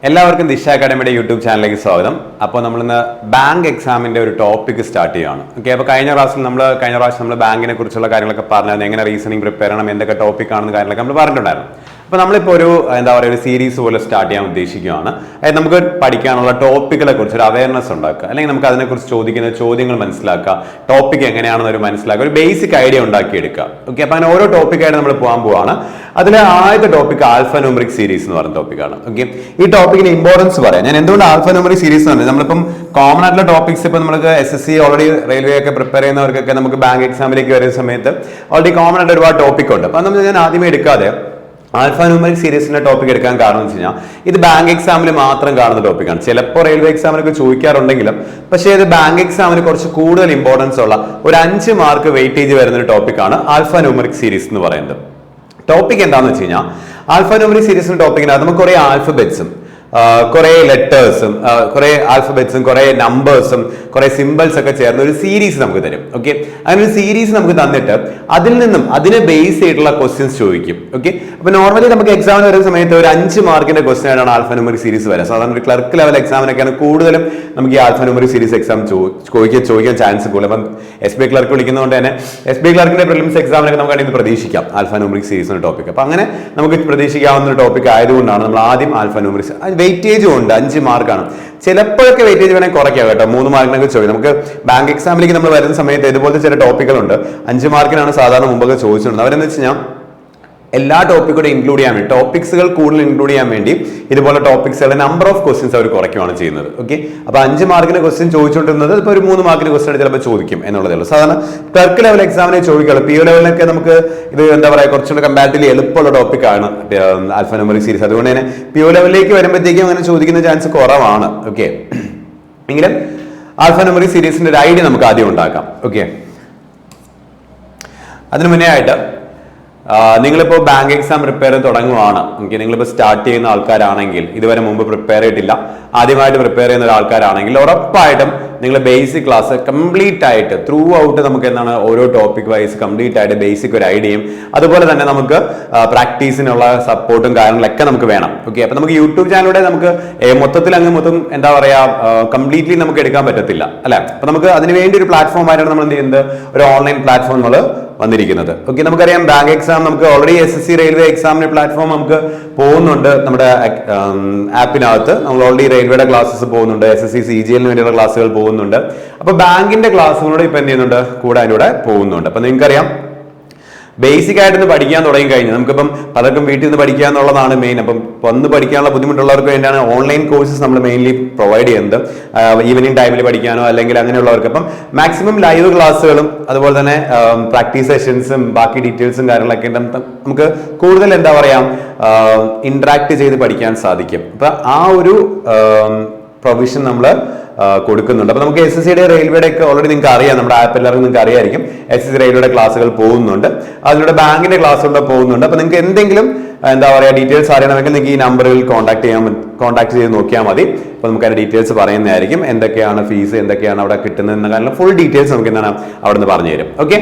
എല്ലാവർക്കും ദിശ അക്കാഡമിയുടെ യൂട്യൂബ് ചാനലിലേക്ക് സ്വാഗതം. അപ്പോൾ നമ്മളിന്ന് ബാങ്ക് എക്സാമിന്റെ ഒരു ടോപ്പിക് സ്റ്റാർട്ട് ചെയ്യുകയാണ്. ഓക്കെ, അപ്പോൾ കഴിഞ്ഞ പ്രാവശ്യം നമ്മൾ ബാങ്കിനെ കുറിച്ചുള്ള കാര്യങ്ങളൊക്കെ പറഞ്ഞായിരുന്നു, എങ്ങനെ റീസണിങ് പ്രിപ്പയർ ചെയ്യണം, എന്തൊക്കെ ടോപ്പിക് ആണെന്ന് കാര്യങ്ങളൊക്കെ നമ്മൾ പറഞ്ഞിട്ടുണ്ടായിരുന്നു. അപ്പോൾ നമ്മളിപ്പോൾ ഒരു സീരീസ് പോലെ സ്റ്റാർട്ട് ചെയ്യാൻ ഉദ്ദേശിക്കുകയാണ്. അതായത് നമുക്ക് പഠിക്കാനുള്ള ടോപ്പിക്കുകളെ കുറിച്ച് ഒരു അവയർനെസ് ഉണ്ടാക്കുക, അല്ലെങ്കിൽ നമുക്ക് അതിനെക്കുറിച്ച് ചോദിക്കുന്ന ചോദ്യങ്ങൾ മനസ്സിലാക്കുക, ടോപ്പിക് എങ്ങനെയാണെന്ന് ഒരു മനസ്സിലാക്കുക, ഒരു ബേസിക് ഐഡിയ ഉണ്ടാക്കിയെടുക്കുക. ഓക്കെ, അപ്പോൾ അങ്ങനെ ഓരോ ടോപ്പിക്കായിട്ട് നമ്മൾ പോകാൻ പോവാണ്. അതിൽ ആദ്യത്തെ ടോപ്പിക് ആൽഫ ന്യൂമറിക് സീരീസ് എന്ന് പറയുന്ന ടോപ്പിക്കാണ്. ഓക്കെ, ഈ ടോപ്പിക്കിന് ഇമ്പോർട്ടൻസ് പറയാം. ഞാൻ എന്തുകൊണ്ട് ആൽഫ ന്യൂമറിക് സീരീസ് എന്ന് പറഞ്ഞാൽ നമ്മളിപ്പം കോമൺ ആയിട്ടുള്ള ടോപ്പിക്സ് ഇപ്പോൾ നമുക്ക് SSC ഓൾറെഡി റെയിൽവേ ഒക്കെ പ്രിപ്പയർ ചെയ്യുന്നവർക്കൊക്കെ നമുക്ക് ബാങ്ക് എക്സാമിലേക്ക് വരുന്ന സമയത്ത് ഓൾറെഡി കോമൺ ആയിട്ട് ഒരുപാട് ടോപ്പിക് ഉണ്ട്. അപ്പം നമ്മൾ ഞാൻ ആദ്യമേ എടുക്കാതെ ആൽഫ ന്യൂമറിക് സീരീസിന്റെ ടോപ്പിക് എടുക്കാൻ കാരണം എന്ന് വെച്ച് കഴിഞ്ഞാൽ ഇത് ബാങ്ക് എക്സാമിൽ മാത്രം കാണുന്ന ടോപ്പിക്കാണ്. ചിലപ്പോൾ റെയിൽവേ എക്സാമിനൊക്കെ ചോദിക്കാറുണ്ടെങ്കിലും പക്ഷേ ഇത് ബാങ്ക് എക്സാമിന് കുറച്ച് കൂടുതൽ ഇമ്പോർട്ടൻസ് ഉള്ള ഒരു 5 മാർക്ക് വെയിറ്റേജ് വരുന്ന ഒരു ടോപ്പിക്കാണ് ആൽഫ ന്യൂമറിക് സീരീസ് എന്ന് പറയുന്നത്. ടോപ്പിക് എന്താണെന്ന് വെച്ച് കഴിഞ്ഞാൽ ആൽഫ ന്യൂമറിക് സീരീസിന്റെ ടോപ്പിക്കിനകത്ത് നമുക്ക് കുറെ ആൽഫബറ്റ്സും കുറെ ലെറ്റേഴ്സും കുറെ ആൽഫബറ്റ്സും കുറെ നമ്പേഴ്സും കുറെ സിമ്പിൾസ് ഒക്കെ ചേർന്ന് ഒരു സീരീസ് നമുക്ക് തരും. ഓക്കെ, അങ്ങനെ ഒരു സീരീസ് നമുക്ക് തന്നിട്ട് അതിൽ നിന്നും അതിനെ ബേസ് ചെയ്തിട്ടുള്ള ക്വസ്റ്റ്യൻസ് ചോദിക്കും. ഓക്കെ, അപ്പൊ നോർമലി നമുക്ക് എക്സാമിന് വരുന്ന സമയത്ത് ഒരു 5 മാർക്കിന്റെ ക്വസ്റ്റ്യൻ ആയിട്ടാണ് ആൽഫ ന്യൂമറിക് സീരീസ് വരാം. സാധാരണ ഒരു ക്ലർക്ക് ലെവൽ എക്സാമിനൊക്കെയാണ് കൂടുതലും നമുക്ക് ഈ ആൽഫ ന്യൂമറിക് സീരീസ് എക്സാം ചോദിക്കാൻ ചാൻസ് കൂടുതൽ. അപ്പം SBI ക്ലർക്ക് വിളിക്കുന്നതുകൊണ്ട് തന്നെ SBI ക്ലർക്കിന്റെ പ്രിലിംസ് എക്സാമിനൊക്കെ നമുക്ക് ഇത് പ്രതീക്ഷിക്കാം ആൽഫ ന്യൂമറിക് സീരീസ് എന്ന ടോപ്പിക്. അപ്പൊ അങ്ങനെ നമുക്ക് പ്രതീക്ഷിക്കാവുന്ന ഒരു ടോപ്പിക് ആയതുകൊണ്ടാണ് നമ്മൾ ആദ്യം ആൽഫ ന്യൂമറിക്. വെയിറ്റേജും ഉണ്ട്, 5 മാർക്കാണ്. ചിലപ്പോഴൊക്കെ വെയിറ്റേജ് വേണമെങ്കിൽ കുറയ്ക്കാം കേട്ടോ, 3 മാർക്കിനൊക്കെ ചോദിക്കും. നമുക്ക് ബാങ്ക് എക്സാമിലേക്ക് നമ്മൾ വരുന്ന സമയത്ത് ഇതുപോലത്തെ ചില ടോപ്പിക്കുകളുണ്ട് 5 മാർക്കിനാണ് സാധാരണ മുമ്പൊക്കെ ചോദിച്ചിട്ടുണ്ട്. അവരെന്ന് വെച്ച് കഴിഞ്ഞാൽ എല്ലാ ടോപ്പിക്കൂടെ ഇൻക്ലൂഡ് ചെയ്യാൻ വേണ്ടി, ടോപ്പിക്സുകൾ കൂടുതൽ ഇൻക്ലൂഡ് ചെയ്യാൻ വേണ്ടി ഇതുപോലെ ടോപ്പിക്സുകളുടെ നമ്പർ ഓഫ് ക്വസ്റ്റ്യൻസ് അവർ കുറയ്ക്കുകയാണ് ചെയ്യുന്നത്. ഓക്കെ, അപ്പൊ 5 മാർക്കിന് ക്വസ്റ്റ്യൻ ചോദിച്ചുകൊണ്ടിരുന്നത് ഇപ്പോൾ ഒരു 3 മാർക്കിന് ക്വസ്റ്റ്യൻ ചിലപ്പോൾ ചോദിക്കും എന്നുള്ളതേ ഉള്ളൂ. സാധാരണ ക്ലർക്ക് ലെവൽ എക്സാമിനെ ചോദിക്കുള്ളൂ. PO ലെവലിനൊക്കെ നമുക്ക് ഇത് എന്താ പറയുക, കുറച്ചുകൂടെ കമ്പാരിറ്റീവ്ലി എളുപ്പമുള്ള ടോപ്പിക്കാണ് ആൽഫ ന്യൂമറിക് സീരീസ്. അതുകൊണ്ട് തന്നെ PO ലെവലിലേക്ക് വരുമ്പോഴത്തേക്കും അങ്ങനെ ചോദിക്കുന്ന ചാൻസ് കുറവാണ്. ഓക്കെ, എങ്കിലും ആൽഫ ന്യൂമറിക് സീരീസിന്റെ ഒരു ഐഡിയ നമുക്ക് ആദ്യം ഉണ്ടാക്കാം. ഓക്കെ, അതിനു മുന്നേ ആയിട്ട് നിങ്ങളിപ്പോൾ ബാങ്ക് എക്സാം പ്രിപ്പയർ ചെയ്ത് തുടങ്ങുവാണ്. ഓക്കെ, നിങ്ങളിപ്പോൾ സ്റ്റാർട്ട് ചെയ്യുന്ന ആൾക്കാരാണെങ്കിൽ, ഇതുവരെ മുമ്പ് പ്രിപ്പയർ ചെയ്തിട്ടില്ല, ആദ്യമായിട്ട് പ്രിപ്പയർ ചെയ്യുന്ന ഒരാൾക്കാരാണെങ്കിൽ ഉറപ്പായിട്ടും നിങ്ങൾ ബേസിക് ക്ലാസ് കംപ്ലീറ്റ് ആയിട്ട് ത്രൂ ഔട്ട് നമുക്ക് എന്താണ് ഓരോ ടോപ്പിക് വൈസ് കംപ്ലീറ്റ് ആയിട്ട് ബേസിക് ഒരു ഐഡിയയും അതുപോലെ തന്നെ നമുക്ക് പ്രാക്ടീസിനുള്ള സപ്പോർട്ടും കാര്യങ്ങളൊക്കെ നമുക്ക് വേണം. ഓക്കെ, അപ്പൊ നമുക്ക് യൂട്യൂബ് ചാനലിലൂടെ നമുക്ക് മൊത്തത്തിൽ എന്താ പറയാ കംപ്ലീറ്റ്ലി നമുക്ക് എടുക്കാൻ പറ്റത്തില്ല അല്ലെ. അപ്പൊ നമുക്ക് അതിനുവേണ്ടി ഒരു പ്ലാറ്റ്ഫോം ആയിട്ടാണ് നമ്മൾ എന്ത് ചെയ്യുന്നത്, ഒരു ഓൺലൈൻ പ്ലാറ്റ്ഫോം നമ്മൾ വന്നിരിക്കുന്നത്. ഓക്കെ, നമുക്കറിയാം ബാങ്ക് എക്സാം നമുക്ക് ഓൾറെഡി SSC റെയിൽവേ എക്സാമിന്റെ പ്ലാറ്റ്ഫോം നമുക്ക് പോകുന്നുണ്ട്. നമ്മുടെ ആപ്പിനകത്ത് നമ്മൾ ഓൾറെഡി റെയിൽവേയുടെ ക്ലാസ്സസ് പോകുന്നുണ്ട്, SSC CGL വേണ്ടിയുള്ള ക്ലാസ്സുകൾ പോകുന്നുണ്ട്. അപ്പൊ ബാങ്കിന്റെ ക്ലാസ്സുകളോട് ഇപ്പൊ എന്ത് ചെയ്യുന്നുണ്ട്, കൂടെ അതിലൂടെ പോകുന്നുണ്ട്. അപ്പൊ നിങ്ങൾക്കറിയാം ബേസിക് ആയിട്ട് പഠിക്കാൻ തുടങ്ങി കഴിഞ്ഞാൽ നമുക്കിപ്പം പലർക്കും വീട്ടിൽ നിന്ന് പഠിക്കുക എന്നുള്ളതാണ് മെയിൻ. അപ്പം വന്ന് പഠിക്കാനുള്ള ബുദ്ധിമുട്ടുള്ളവർക്ക് വേണ്ടിയാണ് ഓൺലൈൻ കോഴ്സസ് നമ്മൾ മെയിൻലി പ്രൊവൈഡ് ചെയ്യുന്നത്. ഈവനിങ് ടൈമിൽ പഠിക്കാനോ അല്ലെങ്കിൽ അങ്ങനെയുള്ളവർക്ക് അപ്പം മാക്സിമം ലൈവ് ക്ലാസ്സുകളും അതുപോലെ തന്നെ പ്രാക്ടീസ് സെഷൻസും ബാക്കി ഡീറ്റെയിൽസും കാര്യങ്ങളൊക്കെ നമുക്ക് കൂടുതൽ എന്താ പറയാ ഇന്ററാക്ട് ചെയ്ത് പഠിക്കാൻ സാധിക്കും. അപ്പൊ ആ ഒരു പ്രൊവിഷൻ നമ്മൾ കൊടുക്കുന്നുണ്ട്. അപ്പൊ നമുക്ക് SSCയുടെ റെയിൽവേയുടെ ഒക്കെ ഓൾറെഡി നിങ്ങൾക്ക് അറിയാം, നമ്മുടെ ആപ്പ് എല്ലാവർക്കും നിങ്ങൾക്ക് അറിയായിരിക്കും. SSC റെയിൽവേയുടെ ക്ലാസ്സുകൾ പോകുന്നുണ്ട്, അതിലൂടെ ബാങ്കിന്റെ ക്ലാസ്സുകൾ പോകുന്നുണ്ട്. അപ്പൊ നിങ്ങൾക്ക് എന്തെങ്കിലും എന്താ പറയാ ഡീറ്റെയിൽസ് അറിയണമെങ്കിൽ നിങ്ങൾക്ക് ഈ നമ്പറിൽ കോൺടാക്ട് ചെയ്ത് നോക്കിയാൽ മതി. അപ്പൊ നമുക്ക് അതിന്റെ ഡീറ്റെയിൽസ് പറയുന്നതായിരിക്കും, എന്തൊക്കെയാണ് ഫീസ്, എന്തൊക്കെയാണ് അവിടെ കിട്ടുന്നത് എന്ന കാര്യം ഫുൾ ഡീറ്റെയിൽസ് നമുക്ക് എന്താണ് അവിടെ നിന്ന് പറഞ്ഞു തരും. ഓക്കെ,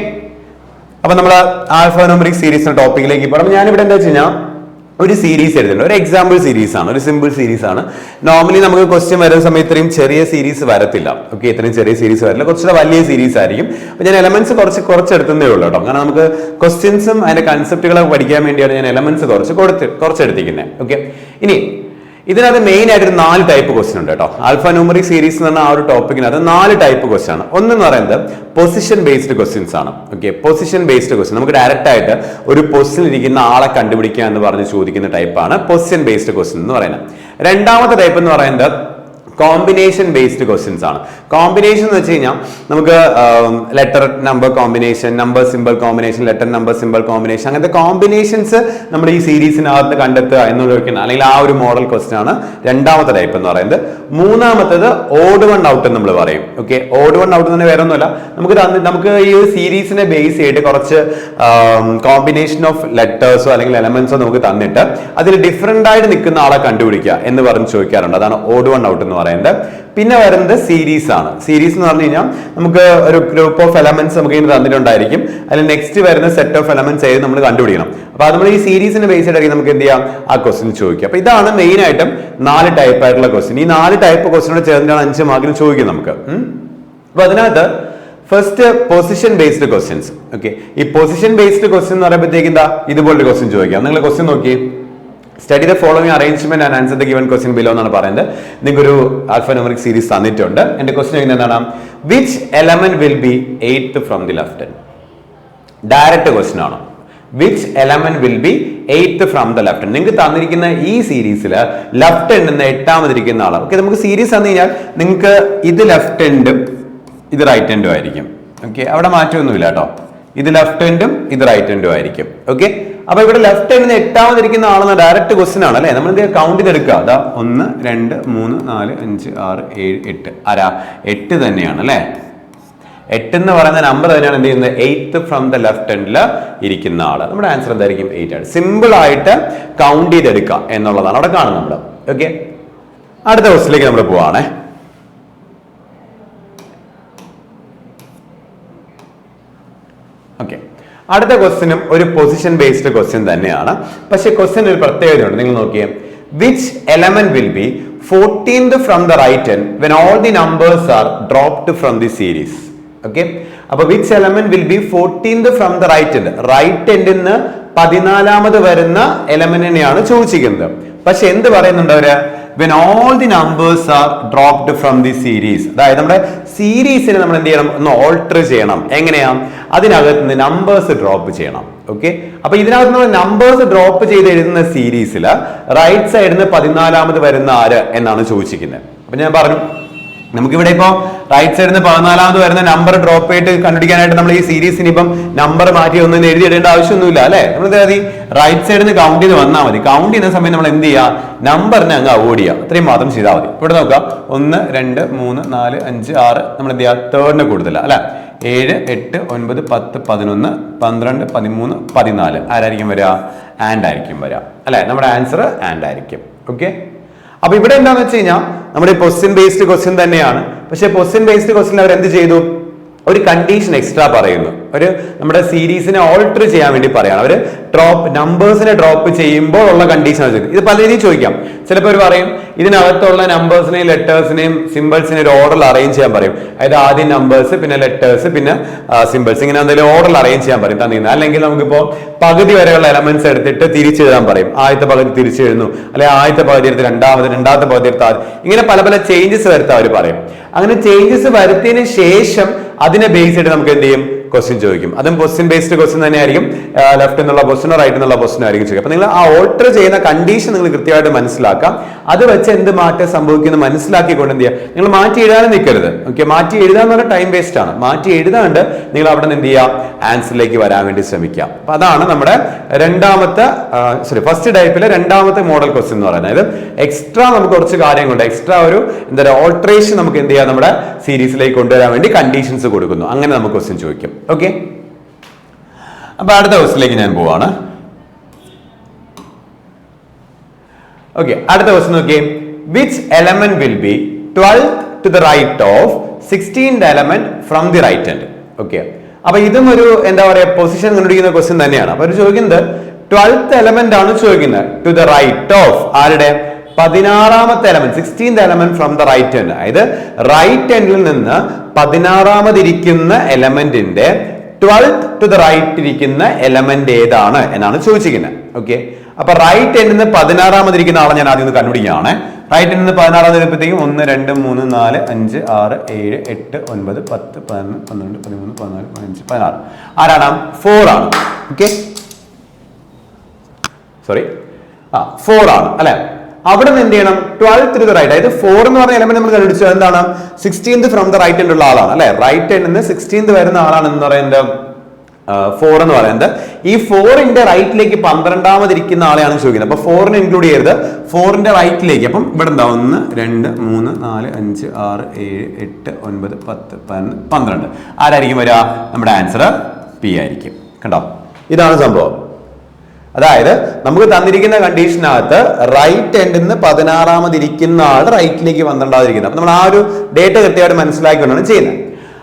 അപ്പൊ നമ്മൾ ആൽഫ ന്യൂമറിക് സീരീസിന്റെ ടോപ്പിക്കിലേക്ക് പോകണം. ഞാനിവിടെ എന്താ വെച്ച് കഴിഞ്ഞാൽ ഒരു സീരീസ് എഴുതുന്നുണ്ട്, ഒരു എക്സാമ്പിൾ സീരീസ് ആണ്, ഒരു സിമ്പിൾ സീരീസ് ആണ്. നോർമലി നമുക്ക് ക്വസ്റ്റ്യൻ വരുന്ന സമയത്ത് ഇത്രയും ചെറിയ സീരീസ് വരത്തില്ല. ഓക്കെ, ഇത്രയും ചെറിയ സീരീസ് വരില്ല, കുറച്ചുകൂടെ വലിയ സീരീസ് ആയിരിക്കും. അപ്പൊ ഞാൻ എലമെന്റ്സ് കുറച്ചെടുത്തേ ഉള്ളൂ കേട്ടോ. കാരണം നമുക്ക് ക്വസ്റ്റ്യൻസും അതിന്റെ കൺസെപ്റ്റുകളൊക്കെ പഠിക്കാൻ വേണ്ടിയാണ് ഞാൻ എലമെന്റ്സ് കുറച്ചെടുത്തിരിക്കുന്നത്. ഓക്കെ, ഇനി ഇതിനകത്ത് മെയിൻ ആയിട്ട് 4 ടൈപ്പ് ക്വസ്റ്റ്യൻ ഉണ്ട് കേട്ടോ. ആൽഫ ന്യൂമറിക് സീരീസ് എന്ന് പറഞ്ഞ ആ ഒരു ടോപ്പിക്കിനകത്ത് 4 ടൈപ്പ് ക്വസ്റ്റ്യൻ ആണ്. ഒന്നെന്ന് പറയുന്നത് പൊസിഷൻ ബേസ്ഡ് ക്വസ്റ്റ്യൻസ് ആണ്. ഓക്കെ, പൊസിഷൻ ബേസ്ഡ് ക്വസ്റ്റ്യൻ നമുക്ക് ഡയറക്റ്റ് ആയിട്ട് ഒരു പൊസിഷനിൽ ഇരിക്കുന്ന ആളെ കണ്ടുപിടിക്കുക എന്ന് പറഞ്ഞ് ചോദിക്കുന്ന ടൈപ്പാണ് പൊസിഷൻ ബേസ്ഡ് ക്വസ്റ്റ്യൻ എന്ന് പറയുന്നത്. രണ്ടാമത്തെ ടൈപ്പ് എന്ന് പറയുന്നത് കോമ്പിനേഷൻ ബേസ്ഡ് ക്വസ്റ്റ്യൻസ് ആണ്. കോമ്പിനേഷൻ എന്ന് വെച്ച് കഴിഞ്ഞാൽ നമുക്ക് letter number combination, number simple combination, letter number simple combination, അങ്ങനത്തെ കോമ്പിനേഷൻസ് നമ്മൾ ഈ സീരീസിനകത്ത് കണ്ടെത്തുക എന്ന് ചോദിക്കുന്നത് അല്ലെങ്കിൽ ആ ഒരു മോഡൽ ക്വസ്റ്റ്യൻ ആണ് രണ്ടാമത്തെ ടൈപ്പ് എന്ന് പറയുന്നത്. മൂന്നാമത്തത് ഓഡ് വൺ ഔട്ട് എന്ന് നമ്മൾ പറയും. ഓക്കെ, ഓഡ് വൺ ഔട്ട് തന്നെ വേറെ ഒന്നുമല്ല, നമുക്ക് ഈ ഒരു സീരീസിനെ ബേസ് ചെയ്തിട്ട് കുറച്ച് കോമ്പിനേഷൻ ഓഫ് ലെറ്റേഴ്സോ അല്ലെങ്കിൽ എലമെന്റ്സോ നമുക്ക് തന്നിട്ട് അതിൽ ഡിഫറെന്റ് ആയിട്ട് നിൽക്കുന്ന ആളെ കണ്ടുപിടിക്കുക എന്ന് പറഞ്ഞ് ചോദിക്കാറുണ്ട്. അതാണ് ഓഡ് വൺ ഔട്ട് എന്ന് പറയുന്നത്. പറയുന്നത്. പിന്നെ വരുന്നത് സീരീസ് ആണ്. സീരീസ് എന്ന് പറഞ്ഞു കഴിഞ്ഞാൽ നമുക്ക് ഒരു ഗ്രൂപ്പ് ഓഫ് എലമെന്റ്സ് നമുക്ക് ഇങ്ങനെ തന്നിട്ടുണ്ടായിരിക്കും. അതിൽ നെക്സ്റ്റ് വരുന്ന സെറ്റ് ഓഫ് എലമെന്റ്സ് ഏത് നമ്മൾ കണ്ടുപിടിക്കണം. അപ്പൊ അത് നമ്മൾ ഈ സീരീസിന് ബേസ് ചെയ്തായിരിക്കും നമുക്ക് എന്ത് ചെയ്യാം, ആ ക്വസ്റ്റ്യൻ ചോദിക്കുക. അപ്പൊ ഇതാണ് മെയിൻ ആയിട്ടും 4 ടൈപ്പ് ആയിട്ടുള്ള ക്വസ്റ്റ്യൻ. ഈ 4 ടൈപ്പ് ക്വസ്റ്റ്യനോട് ചേർന്നിട്ടാണ് 5 മാർക്കിന് ചോദിക്കും നമുക്ക്. അപ്പൊ അതിനകത്ത് first position based questions. Okay, ഈ പൊസിഷൻ ബേസ്ഡ് ക്വസ്റ്റ്യൻ എന്ന് പറയുമ്പോഴത്തേക്ക് എന്താ ഇതുപോലൊരു ക്വസ്റ്റ്യൻ ചോദിക്കാം. നിങ്ങൾ ക്വസ്റ്റ്യൻ നോക്കി, study the following arrangement and answer the given question below എന്നാണ് പറയുന്നത്. നിങ്ങൾക്കൊരു ആൽഫാന്യൂമറിക് സീരീസ് തന്നിട്ടുണ്ട്. എന്റെ ക്വസ്റ്റ്യൻ എന്താണ്, which element will be 8th from the left hand? Direct question ആണ്. Which element will be 8th from the left hand? നിങ്ങൾക്ക് തന്നിരിക്കുന്ന ഈ സീരീസിൽ ലെഫ്റ്റ് ഹാൻഡിൽ നിന്ന് 8ാമതിരിക്കുന്ന ആളാണ്. ഓക്കെ, നമുക്ക് സീരീസ് തന്നു കഴിഞ്ഞാൽ നിങ്ങൾക്ക് ഇത് ലെഫ്റ്റ് ഹാൻഡും ഇത് റൈറ്റ് ഹാൻഡും ആയിരിക്കും. ഓക്കെ, അവിടെ മാറ്റമൊന്നുമില്ല കേട്ടോ. ഇത് ലെഫ്റ്റ് ഹാൻഡും ഇത് റൈറ്റ് ഹാൻഡും ആയിരിക്കും. ഓക്കെ, അപ്പൊ ഇവിടെ ലെഫ്റ്റ് ഹാൻഡിൽ നിന്ന് 8ാമതിരിക്കുന്ന ആളെന്ന ഡയറക്റ്റ് ക്വസ്റ്റ്യൻ ആണ് അല്ലെ. നമ്മൾ എന്ത് കൗണ്ട് ചെയ്തെടുക്കുക. അതാ 1 2 3 4 5 6 7 8. ആരാ? 8 തന്നെയാണ് അല്ലെ. 8 എന്ന് പറയുന്ന നമ്പർ തന്നെയാണ് എന്ത് ചെയ്യുന്നത്, 8th from the left handle ഇരിക്കുന്ന ആള്. നമ്മുടെ ആൻസർ എന്തായിരിക്കും? 8 ആണ്. സിമ്പിൾ ആയിട്ട് കൗണ്ട് ചെയ്തെടുക്കുക എന്നുള്ളതാണ് അവിടെ കാണുന്നത് നമ്മൾ. ഓക്കെ, അടുത്ത ക്വസ്റ്റ്യനിലേക്ക് നമ്മൾ പോവാണേ. ഓക്കെ, അടുത്ത ക്വസ്റ്റ്യനും ഒരു പൊസിഷൻ ബേസ്ഡ് ക്വസ്റ്റ്യൻ തന്നെയാണ്. പക്ഷെ ക്വസ്റ്റ്യൻ ഒരു പ്രത്യേകതയുണ്ട്. നിങ്ങൾ നോക്കിയേ, which element will be 14th from the right hand when all the numbers are dropped from the series? Okay, അപ്പൊ which element will be 14th from the right hand? Right ഹാൻഡിൽ നിന്ന് 14ാമത് വരുന്ന എലമെന്റിനെയാണ് ചോദിച്ചിരിക്കുന്നത്. പക്ഷെ എന്ത് പറയുന്നുണ്ട് അവര്? when all the numbers are dropped from the series. അതായത് നമ്മുടെ സീരീസിനെ നമ്മൾ എന്ത് ചെയ്യണം, ഒന്ന് ഓൾട്ടർ ചെയ്യണം. എങ്ങനെയാ? അതിനകത്ത് നിന്ന് നമ്പേഴ്സ് ഡ്രോപ്പ് ചെയ്യണം. ഓക്കെ, അപ്പൊ ഇതിനകത്ത് നമ്മൾ നമ്പേഴ്സ് ഡ്രോപ്പ് ചെയ്ത് എഴുതുന്ന സീരീസിൽ റൈറ്റ് സൈഡിൽ നിന്ന് 14ാമത് വരുന്ന ആര് എന്നാണ് ചോദിച്ചിരിക്കുന്നത്. അപ്പൊ ഞാൻ പറഞ്ഞു, നമുക്കിവിടെ ഇപ്പോ റൈറ്റ് സൈഡിൽ നിന്ന് 14ാമത് വരുന്ന നമ്പർ ഡ്രോപ്പ് ചെയ്തിട്ട് കണ്ടുപിടിക്കാനായിട്ട് നമ്മൾ ഈ സീരീസിന് ഇപ്പം നമ്പർ മാറ്റി ഒന്നും എഴുതിയിടേണ്ട ആവശ്യമൊന്നുമില്ല അല്ലെ. നമ്മൾ എന്താ മതി, റൈറ്റ് സൈഡിൽ നിന്ന് കൗണ്ട് ചെയ്ത് വന്നാൽ മതി. കൗണ്ട് ചെയ്യുന്ന സമയം നമ്മൾ എന്ത് ചെയ്യുക, നമ്പറിനെ അങ്ങ് അവോയ്ഡ് ചെയ്യുക. അത്രയും മാത്രം ചെയ്താൽ മതി. ഇവിടെ നോക്കാം, 1 2 3 4 5 6. നമ്മൾ എന്ത് ചെയ്യുക, തേർഡിന് കൂടുതല അല്ലെ. 7 8 9 10 11 12 13 14. ആരായിരിക്കും വരിക? ആൻഡ് ആയിരിക്കും വരിക അല്ലെ. നമ്മുടെ ആൻസർ ആൻഡ് ആയിരിക്കും. ഓക്കെ, അപ്പൊ ഇവിടെ എന്താന്ന് വെച്ച് കഴിഞ്ഞാൽ നമ്മുടെ പൊസിഷൻ ബേസ്ഡ് ക്വസ്റ്റ്യൻ തന്നെയാണ്. പക്ഷെ പൊസിഷൻ ബേസ്ഡ് ക്വസ്റ്റ്യൻ അവർ എന്ത് ചെയ്തു, ഒരു കണ്ടീഷൻ എക്സ്ട്രാ പറയുന്നു. ഒരു നമ്മുടെ സീരീസിനെ ഓൾട്ടർ ചെയ്യാൻ വേണ്ടി പറയാണ്. അവര് നമ്പേഴ്സിനെ ഡ്രോപ്പ് ചെയ്യുമ്പോൾ ഉള്ള കണ്ടീഷൻ ആണ്. ഇത് പല രീതിയിൽ ചോദിക്കാം. ചിലപ്പോൾ അവർ പറയും ഇതിനകത്തുള്ള നമ്പേഴ്സിനെയും ലെറ്റേഴ്സിനെയും സിമ്പിൾസിനെ ഒരു ഓർഡറിൽ അറേഞ്ച് ചെയ്യാൻ പറയും. അതായത് ആദ്യം നമ്പേഴ്സ്, പിന്നെ ലെറ്റേഴ്സ്, പിന്നെ സിമ്പിൾസ്, ഇങ്ങനെ എന്തെങ്കിലും ഓർഡറിൽ അറേഞ്ച് ചെയ്യാൻ പറയും തന്നിരുന്നത്. അല്ലെങ്കിൽ നമുക്കിപ്പോ പകുതി വരെയുള്ള എലമെന്റ്സ് എടുത്തിട്ട് തിരിച്ചെഴുതാൻ പറയും. ആദ്യത്തെ പകുതി തിരിച്ചെഴുതുന്നു, അല്ലെങ്കിൽ ആദ്യത്തെ പകുതി എടുത്ത് രണ്ടാമത്തെ പകുതി എടുത്ത് ആദ്യം, ഇങ്ങനെ പല പല ചേഞ്ചസ് വരുത്താൻ അവർ പറയും. അങ്ങനെ ചേഞ്ചസ് വരുത്തിയതിനു ശേഷം അതിനെ ബേസ് ചെയ്ത് നമുക്ക് എന്ത് ചെയ്യും, ക്വസ്റ്റ്യൻ ചോദിക്കും. അതും പൊസിഷൻ ബേസ്ഡ് ക്വസ്റ്റ്യൻ തന്നെയായിരിക്കും. ലെഫ്റ്റ് എന്നുള്ള പൊസിഷനോ റൈറ്റ് എന്നുള്ള പൊസിഷനോ ആയിരിക്കും ചോദിക്കുക. അപ്പൊ നിങ്ങൾ ആ ഓൾട്ടർ ചെയ്യുന്ന കണ്ടീഷൻ നിങ്ങൾ കൃത്യമായിട്ട് മനസ്സിലാക്കാം. അത് വെച്ച് എന്ത് മാറ്റം സംഭവിക്കുന്നത് മനസ്സിലാക്കിക്കൊണ്ട് എന്ത് ചെയ്യുക, നിങ്ങൾ മാറ്റി എഴുതാനും നിൽക്കരുത്. ഓക്കെ, മാറ്റി എഴുതാന്ന് പറഞ്ഞാൽ ടൈം വേസ്റ്റ് ആണ്. മാറ്റി എഴുതാണ്ട് നിങ്ങൾ അവിടെ നിന്ന് എന്ത് ചെയ്യുക, ആൻസറിലേക്ക് വരാൻ വേണ്ടി ശ്രമിക്കാം. അപ്പൊ അതാണ് നമ്മുടെ ഫസ്റ്റ് ടൈപ്പിലെ രണ്ടാമത്തെ മോഡൽ ക്വസ്റ്റ്യൻ എന്ന് പറയുന്നത്. എക്സ്ട്രാ നമുക്ക് കുറച്ച് കാര്യങ്ങളുണ്ട്. എക്സ്ട്രാ ഒരു എന്താ പറയുക, ഓൾട്ടറേഷൻ നമുക്ക് എന്ത് ചെയ്യാം, നമ്മുടെ സീരീസിലേക്ക് കൊണ്ടുവരാൻ വേണ്ടി കണ്ടീഷൻസ് കൊടുക്കുന്നു. അങ്ങനെ നമുക്ക് ക്വസ്റ്റ്യൻ ചോദിക്കും. ഓക്കെ, അപ്പൊ അടുത്ത ക്വസ്റ്റ്യനിലേക്ക് ഞാൻ പോവാണ്. ഓക്കെ, അടുത്ത ക്വസ്റ്റ്യൻ നോക്കിയേ, which element will be 12th to the right of 16th element from the right hand? Okay, അപ്പൊ ഇതും ഒരു എന്താ പറയാ പൊസിഷൻ കണ്ടുപിടിക്കുന്ന ക്വസ്റ്റ്യൻ തന്നെയാണ്. അപ്പൊ അവർ ചോദിക്കുന്നത് 12th എലമെന്റ് ആണ് ചോദിക്കുന്നത്. ടു ദ റൈറ്റ് ഓഫ് ആരുടെ? 16ാമത്തെ element, 16th element from the right hand. അതായത് റൈറ്റ് ഹാൻഡിൽ നിന്ന് 16ാമതിരിക്കുന്ന എലമെന്റിന്റെ 12th ടു ദ റൈറ്റ് ഇരിക്കുന്ന എലമെന്റ് ഏതാണ് എന്നാണ് ചോദിച്ചിരിക്കുന്നത്. ഓക്കെ, അപ്പൊ റൈറ്റ് ഹാൻഡിൽ നിന്ന് 16ാമതിരിക്കുന്ന ആളെ ഞാൻ ആദ്യം ഒന്ന് കണ്ടുപിടിക്കുകയാണ്. റൈറ്റ് ഹാൻഡിൽ നിന്ന് 16ാമത് വരുമ്പോഴത്തേക്കും 1 2 3 4 5 6 7 8 9 10 11 12 13 14 15 16. ആരാണ്? 4 ആണ്. ഓക്കെ, സോറി, 4 ആണ് അല്ലെ. അവിടെ നിന്ന് എന്ത് ചെയ്യണം, 12th ടു ദ റൈറ്റ്. അതായത് 4 എന്ന് പറഞ്ഞ എലമെന്റ് നമ്മൾ കണ്ടുപിടിച്ചത് എന്താണ്, 16th from the right hand ഉള്ള ആളാണ് അല്ലെ. റൈറ്റ് ഹാൻഡിൽ നിന്ന് 16th വരുന്ന ആളാണ് എന്ന് പറയുന്നത് 4 എന്ന് പറയുന്നത്. ഈ 4ന്റെ റൈറ്റിലേക്ക് 12ാമതിരിക്കുന്ന ആളെയാണ് ചോദിക്കുന്നത്. അപ്പൊ 4നെ ഇൻക്ലൂഡ് ചെയ്യരുത്, 4ന്റെ റൈറ്റിലേക്ക്. അപ്പം ഇവിടെ എന്താ 1 2 3 4 5 6 7 8 9 10 11 12. ആരായിരിക്കും വരിക? നമ്മുടെ ആൻസർ പി ആയിരിക്കും. കണ്ടോ, ഇതാണ് സംഭവം. അതായത് നമുക്ക് തന്നിരിക്കുന്ന കണ്ടീഷനകത്ത് റൈറ്റ് എൻഡിൽ നിന്ന് 16ാമത് ഇരിക്കുന്ന ആൾ റൈറ്റിലേക്ക് 12ാമതിരിക്കുന്നത്. അപ്പൊ നമ്മൾ ആ ഒരു ഡേറ്റ് കൃത്യമായിട്ട് മനസ്സിലാക്കിക്കൊണ്ടാണ് ചെയ്യുന്നത്.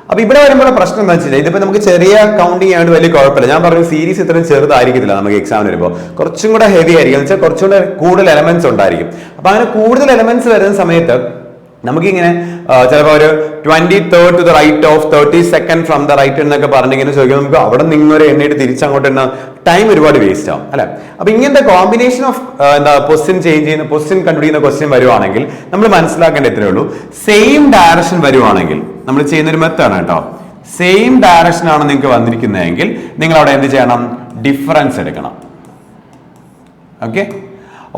അപ്പൊ ഇവിടെ വരുമ്പോൾ പ്രശ്നം എന്താ വെച്ചാൽ ഇതിപ്പോ നമുക്ക് ചെറിയ കൗണ്ട് ചെയ്യാണ്ട് വലിയ കുഴപ്പമില്ല. ഞാൻ പറഞ്ഞു സീരീസ് ഇത്രയും ചെറുതായിരിക്കത്തില്ല, നമുക്ക് എക്സാമിന് വരുമ്പോൾ കുറച്ചും കൂടെ ഹെവി ആയിരിക്കും, എന്ന് വെച്ചാൽ കുറച്ചും കൂടെ കൂടുതൽ എലമെന്റ്സ് ഉണ്ടായിരിക്കും. അപ്പൊ അങ്ങനെ കൂടുതൽ എലമെന്റ്സ് വരുന്ന സമയത്ത് നമുക്കിങ്ങനെ ചിലപ്പോൾ ഒരു 23rd to the right of 32nd from the right എന്നൊക്കെ പറഞ്ഞിങ്ങനെ ചോദിക്കുമ്പോൾ നമുക്ക് അവിടെ നിന്നൊരു എണ്ണയിട്ട് തിരിച്ചങ്ങോട്ട് തന്നെ ടൈം ഒരുപാട് വേസ്റ്റ് ആവും അല്ലെ. അപ്പൊ ഇങ്ങനത്തെ കോമ്പിനേഷൻ ഓഫ് എന്താ പൊസിഷൻ ചേഞ്ച് ചെയ്യുന്ന പൊസിഷൻ കണ്ടുപിടിക്കുന്ന ക്വസ്റ്റ്യൻ വരുവാണെങ്കിൽ നമ്മൾ മനസ്സിലാക്കേണ്ട എത്രയേ ഉള്ളൂ, സെയിം ഡയറക്ഷൻ വരുവാണെങ്കിൽ നമ്മൾ ചെയ്യുന്നൊരു മെത്തേഡാണ് കേട്ടോ. സെയിം ഡയറക്ഷൻ ആണ് നിങ്ങൾക്ക് വന്നിരിക്കുന്നതെങ്കിൽ നിങ്ങൾ അവിടെ എന്ത് ചെയ്യണം, ഡിഫറൻസ് എടുക്കണം. ഓക്കെ,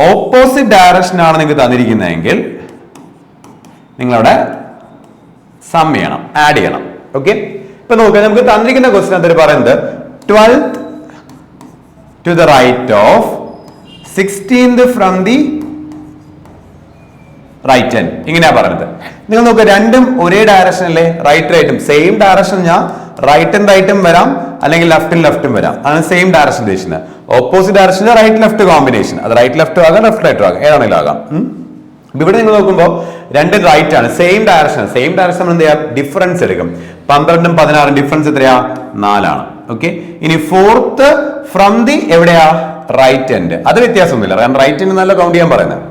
ഓപ്പോസിറ്റ് ഡയറക്ഷൻ ആണ് നിങ്ങൾക്ക് തന്നിരിക്കുന്നതെങ്കിൽ നിങ്ങളവിടെ സം ചെയ്യണം, ആഡ് ചെയ്യണം. ഓക്കെ, ഇപ്പൊ നോക്കുക, നമുക്ക് തന്നിരിക്കുന്ന ക്വസ്റ്റ്യൻ അതിൽ പറയുന്നത് 12th to the right of 16th from the right hand, ഇങ്ങനെയാ പറയുന്നത്. നിങ്ങൾ നോക്കുക, രണ്ടും ഒരേ ഡയറക്ഷനിലെ റൈറ്റ് റൈറ്റും സെയിം ഡയറക്ഷൻ. ഞാൻ റൈറ്റും റൈറ്റും വരാം, അല്ലെങ്കിൽ ലെഫ്റ്റും ലെഫ്റ്റും വരാം. അതാണ് സെയിം ഡയറക്ഷൻ ഉദ്ദേശിക്കുന്നത്. ഓപ്പോസിറ്റ് ഡയറക്ഷനിൽ റൈറ്റ് ലെഫ്റ്റ് കോമ്പിനേഷൻ, അത് റൈറ്റ് ലെഫ്റ്റും ആകാം ലെഫ്റ്റ് റൈറ്റും ആകാം, ഏതാണെങ്കിലും ആകാം. ഇവിടെ നിങ്ങൾ നോക്കുമ്പോൾ രണ്ടും റൈറ്റ് ആണ്, സെയിം ഡയറക്ഷൻ. സെയിം ഡയറക്ഷൻ നമ്മൾ എന്ത് ചെയ്യാം, ഡിഫറൻസ് എടുക്കും. 12ഉം 16ഉം ഡിഫറൻസ് എത്രയാ, 4 ആണ്. ഓക്കെ, ഇനി 4th ഫ്രം ദി എവിടെയാ, റൈറ്റ് എൻഡ്. അത് വ്യത്യാസമൊന്നുമില്ല, കാരണം റൈറ്റ് എൻഡ് നല്ല കൗണ്ട് ചെയ്യാൻ പറയുന്നത്.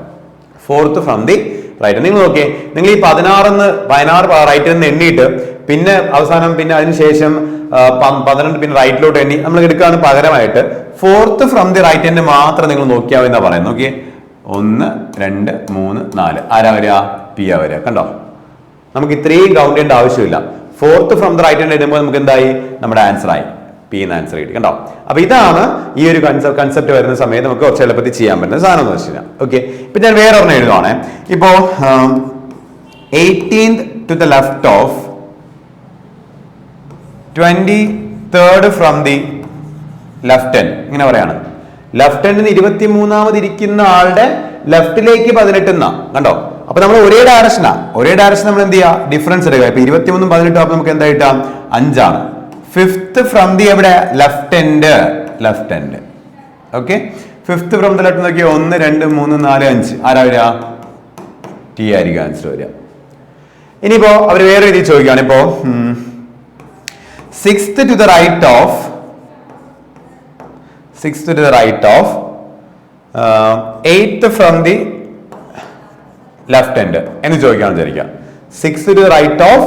4th from the right. നിങ്ങൾ നോക്കിയേ, നിങ്ങൾ ഈ 16 റൈറ്റ് എന്ന് എണ്ണിയിട്ട് പിന്നെ അവസാനം പിന്നെ അതിനുശേഷം 12 പിന്നെ റൈറ്റിലോട്ട് എണ്ണി നമ്മൾ എടുക്കുകയാണ്. പകരമായിട്ട് 4th from the right end മാത്രം നിങ്ങൾ നോക്കിയാൽ എന്നാ പറയുന്നത്. നോക്കിയേ, 1 2 3 4 ആരാ വരിക, പി ആ വരിക. കണ്ടോ, നമുക്ക് ഇത്രയും കൗണ്ട് ചെയ്യേണ്ട ആവശ്യമില്ല. 4th from the right hand ഇടുമ്പോൾ നമുക്ക് എന്തായി, നമ്മുടെ ആൻസർ ആയി, പി എന്ന ആൻസർ കിട്ടി. കണ്ടോ, അപ്പൊ ഇതാണ് ഈ ഒരു കൺസെപ്റ്റ് വരുന്ന സമയത്ത് നമുക്ക് കുറച്ച് എളുപ്പത്തിൽ ചെയ്യാൻ പറ്റുന്ന സാധനം എന്ന് വെച്ച് കഴിഞ്ഞാൽ. ഓക്കെ, ഇപ്പൊ ഞാൻ വേറെ ഒരെണ്ണം എഴുതുവാണേ. ഇപ്പോ 18th to the left of 23rd from the left hand, ഇങ്ങനെ പറയാണ്. ലെഫ്റ്റ് ഹാൻഡിന് 23ാമത് ഇരിക്കുന്ന ആളുടെ ലെഫ്റ്റിലേക്ക് 18 എന്നാ. കണ്ടോ, അപ്പൊ നമ്മൾ ഒരേ ഡയറക്ഷനാ, ഒരേ ഡയറക്ഷൻ നമ്മൾ എന്ത് ചെയ്യാ, ഡിഫറൻസ് എടുക്കുക. ഇപ്പൊ 23ഉം 18ഉം അപ്പൊ നമുക്ക് എന്താ കിട്ടാം, 5 ആണ്. 5th ഫ്രം ദി എവിടെ, left hand, left hand. Okay, 5th from the left നോക്കിയാൽ 1 2 3 4 5 ആരാ വരിക, ടി ആയിരിക്കും ആൻസർ വരിക. ഇനിയിപ്പോ അവർ വേറെ രീതിയിൽ ചോദിക്കുകയാണ്. ഇപ്പോ 6th to the right of 8th from the left hand എന്ന് ചോദിക്കാന്ന് വിചാരിക്കാം. 6th to the right of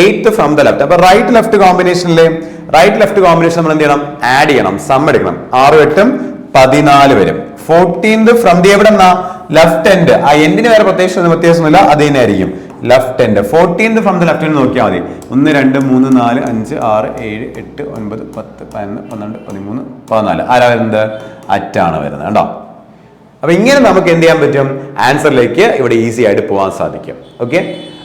8th from the left. അപ്പൊ റൈറ്റ് ലെഫ്റ്റ് കോമ്പിനേഷനിലെ റൈറ്റ് ലെഫ്റ്റ് കോമ്പിനേഷൻ നമ്മൾ എന്ത് ചെയ്യണം, ആഡ് ചെയ്യണം, സം എടുക്കണം. 6 8 14 വരും. 14th ഫ്രം ദി എവിടെ നിന്നാ, ലെഫ്റ്റ് ഹാൻഡ്. ആ എൻഡിന് വേറെ വ്യത്യാസമൊന്നുമില്ല, അത് തന്നെ ആയിരിക്കും, left hand. 14th from the left hand നോക്കിയാൽ മതി. 1 2 3 4 5 6 7 8 9 10 11 12 13 14 ആരാ വരുന്നത്, അറ്റാണ് വരുന്നത്. കണ്ടോ, അപ്പൊ ഇങ്ങനെ നമുക്ക് എന്ത് ചെയ്യാൻ പറ്റും, ആൻസറിലേക്ക് ഇവിടെ ഈസി ആയിട്ട് പോകാൻ സാധിക്കും. ഓക്കെ,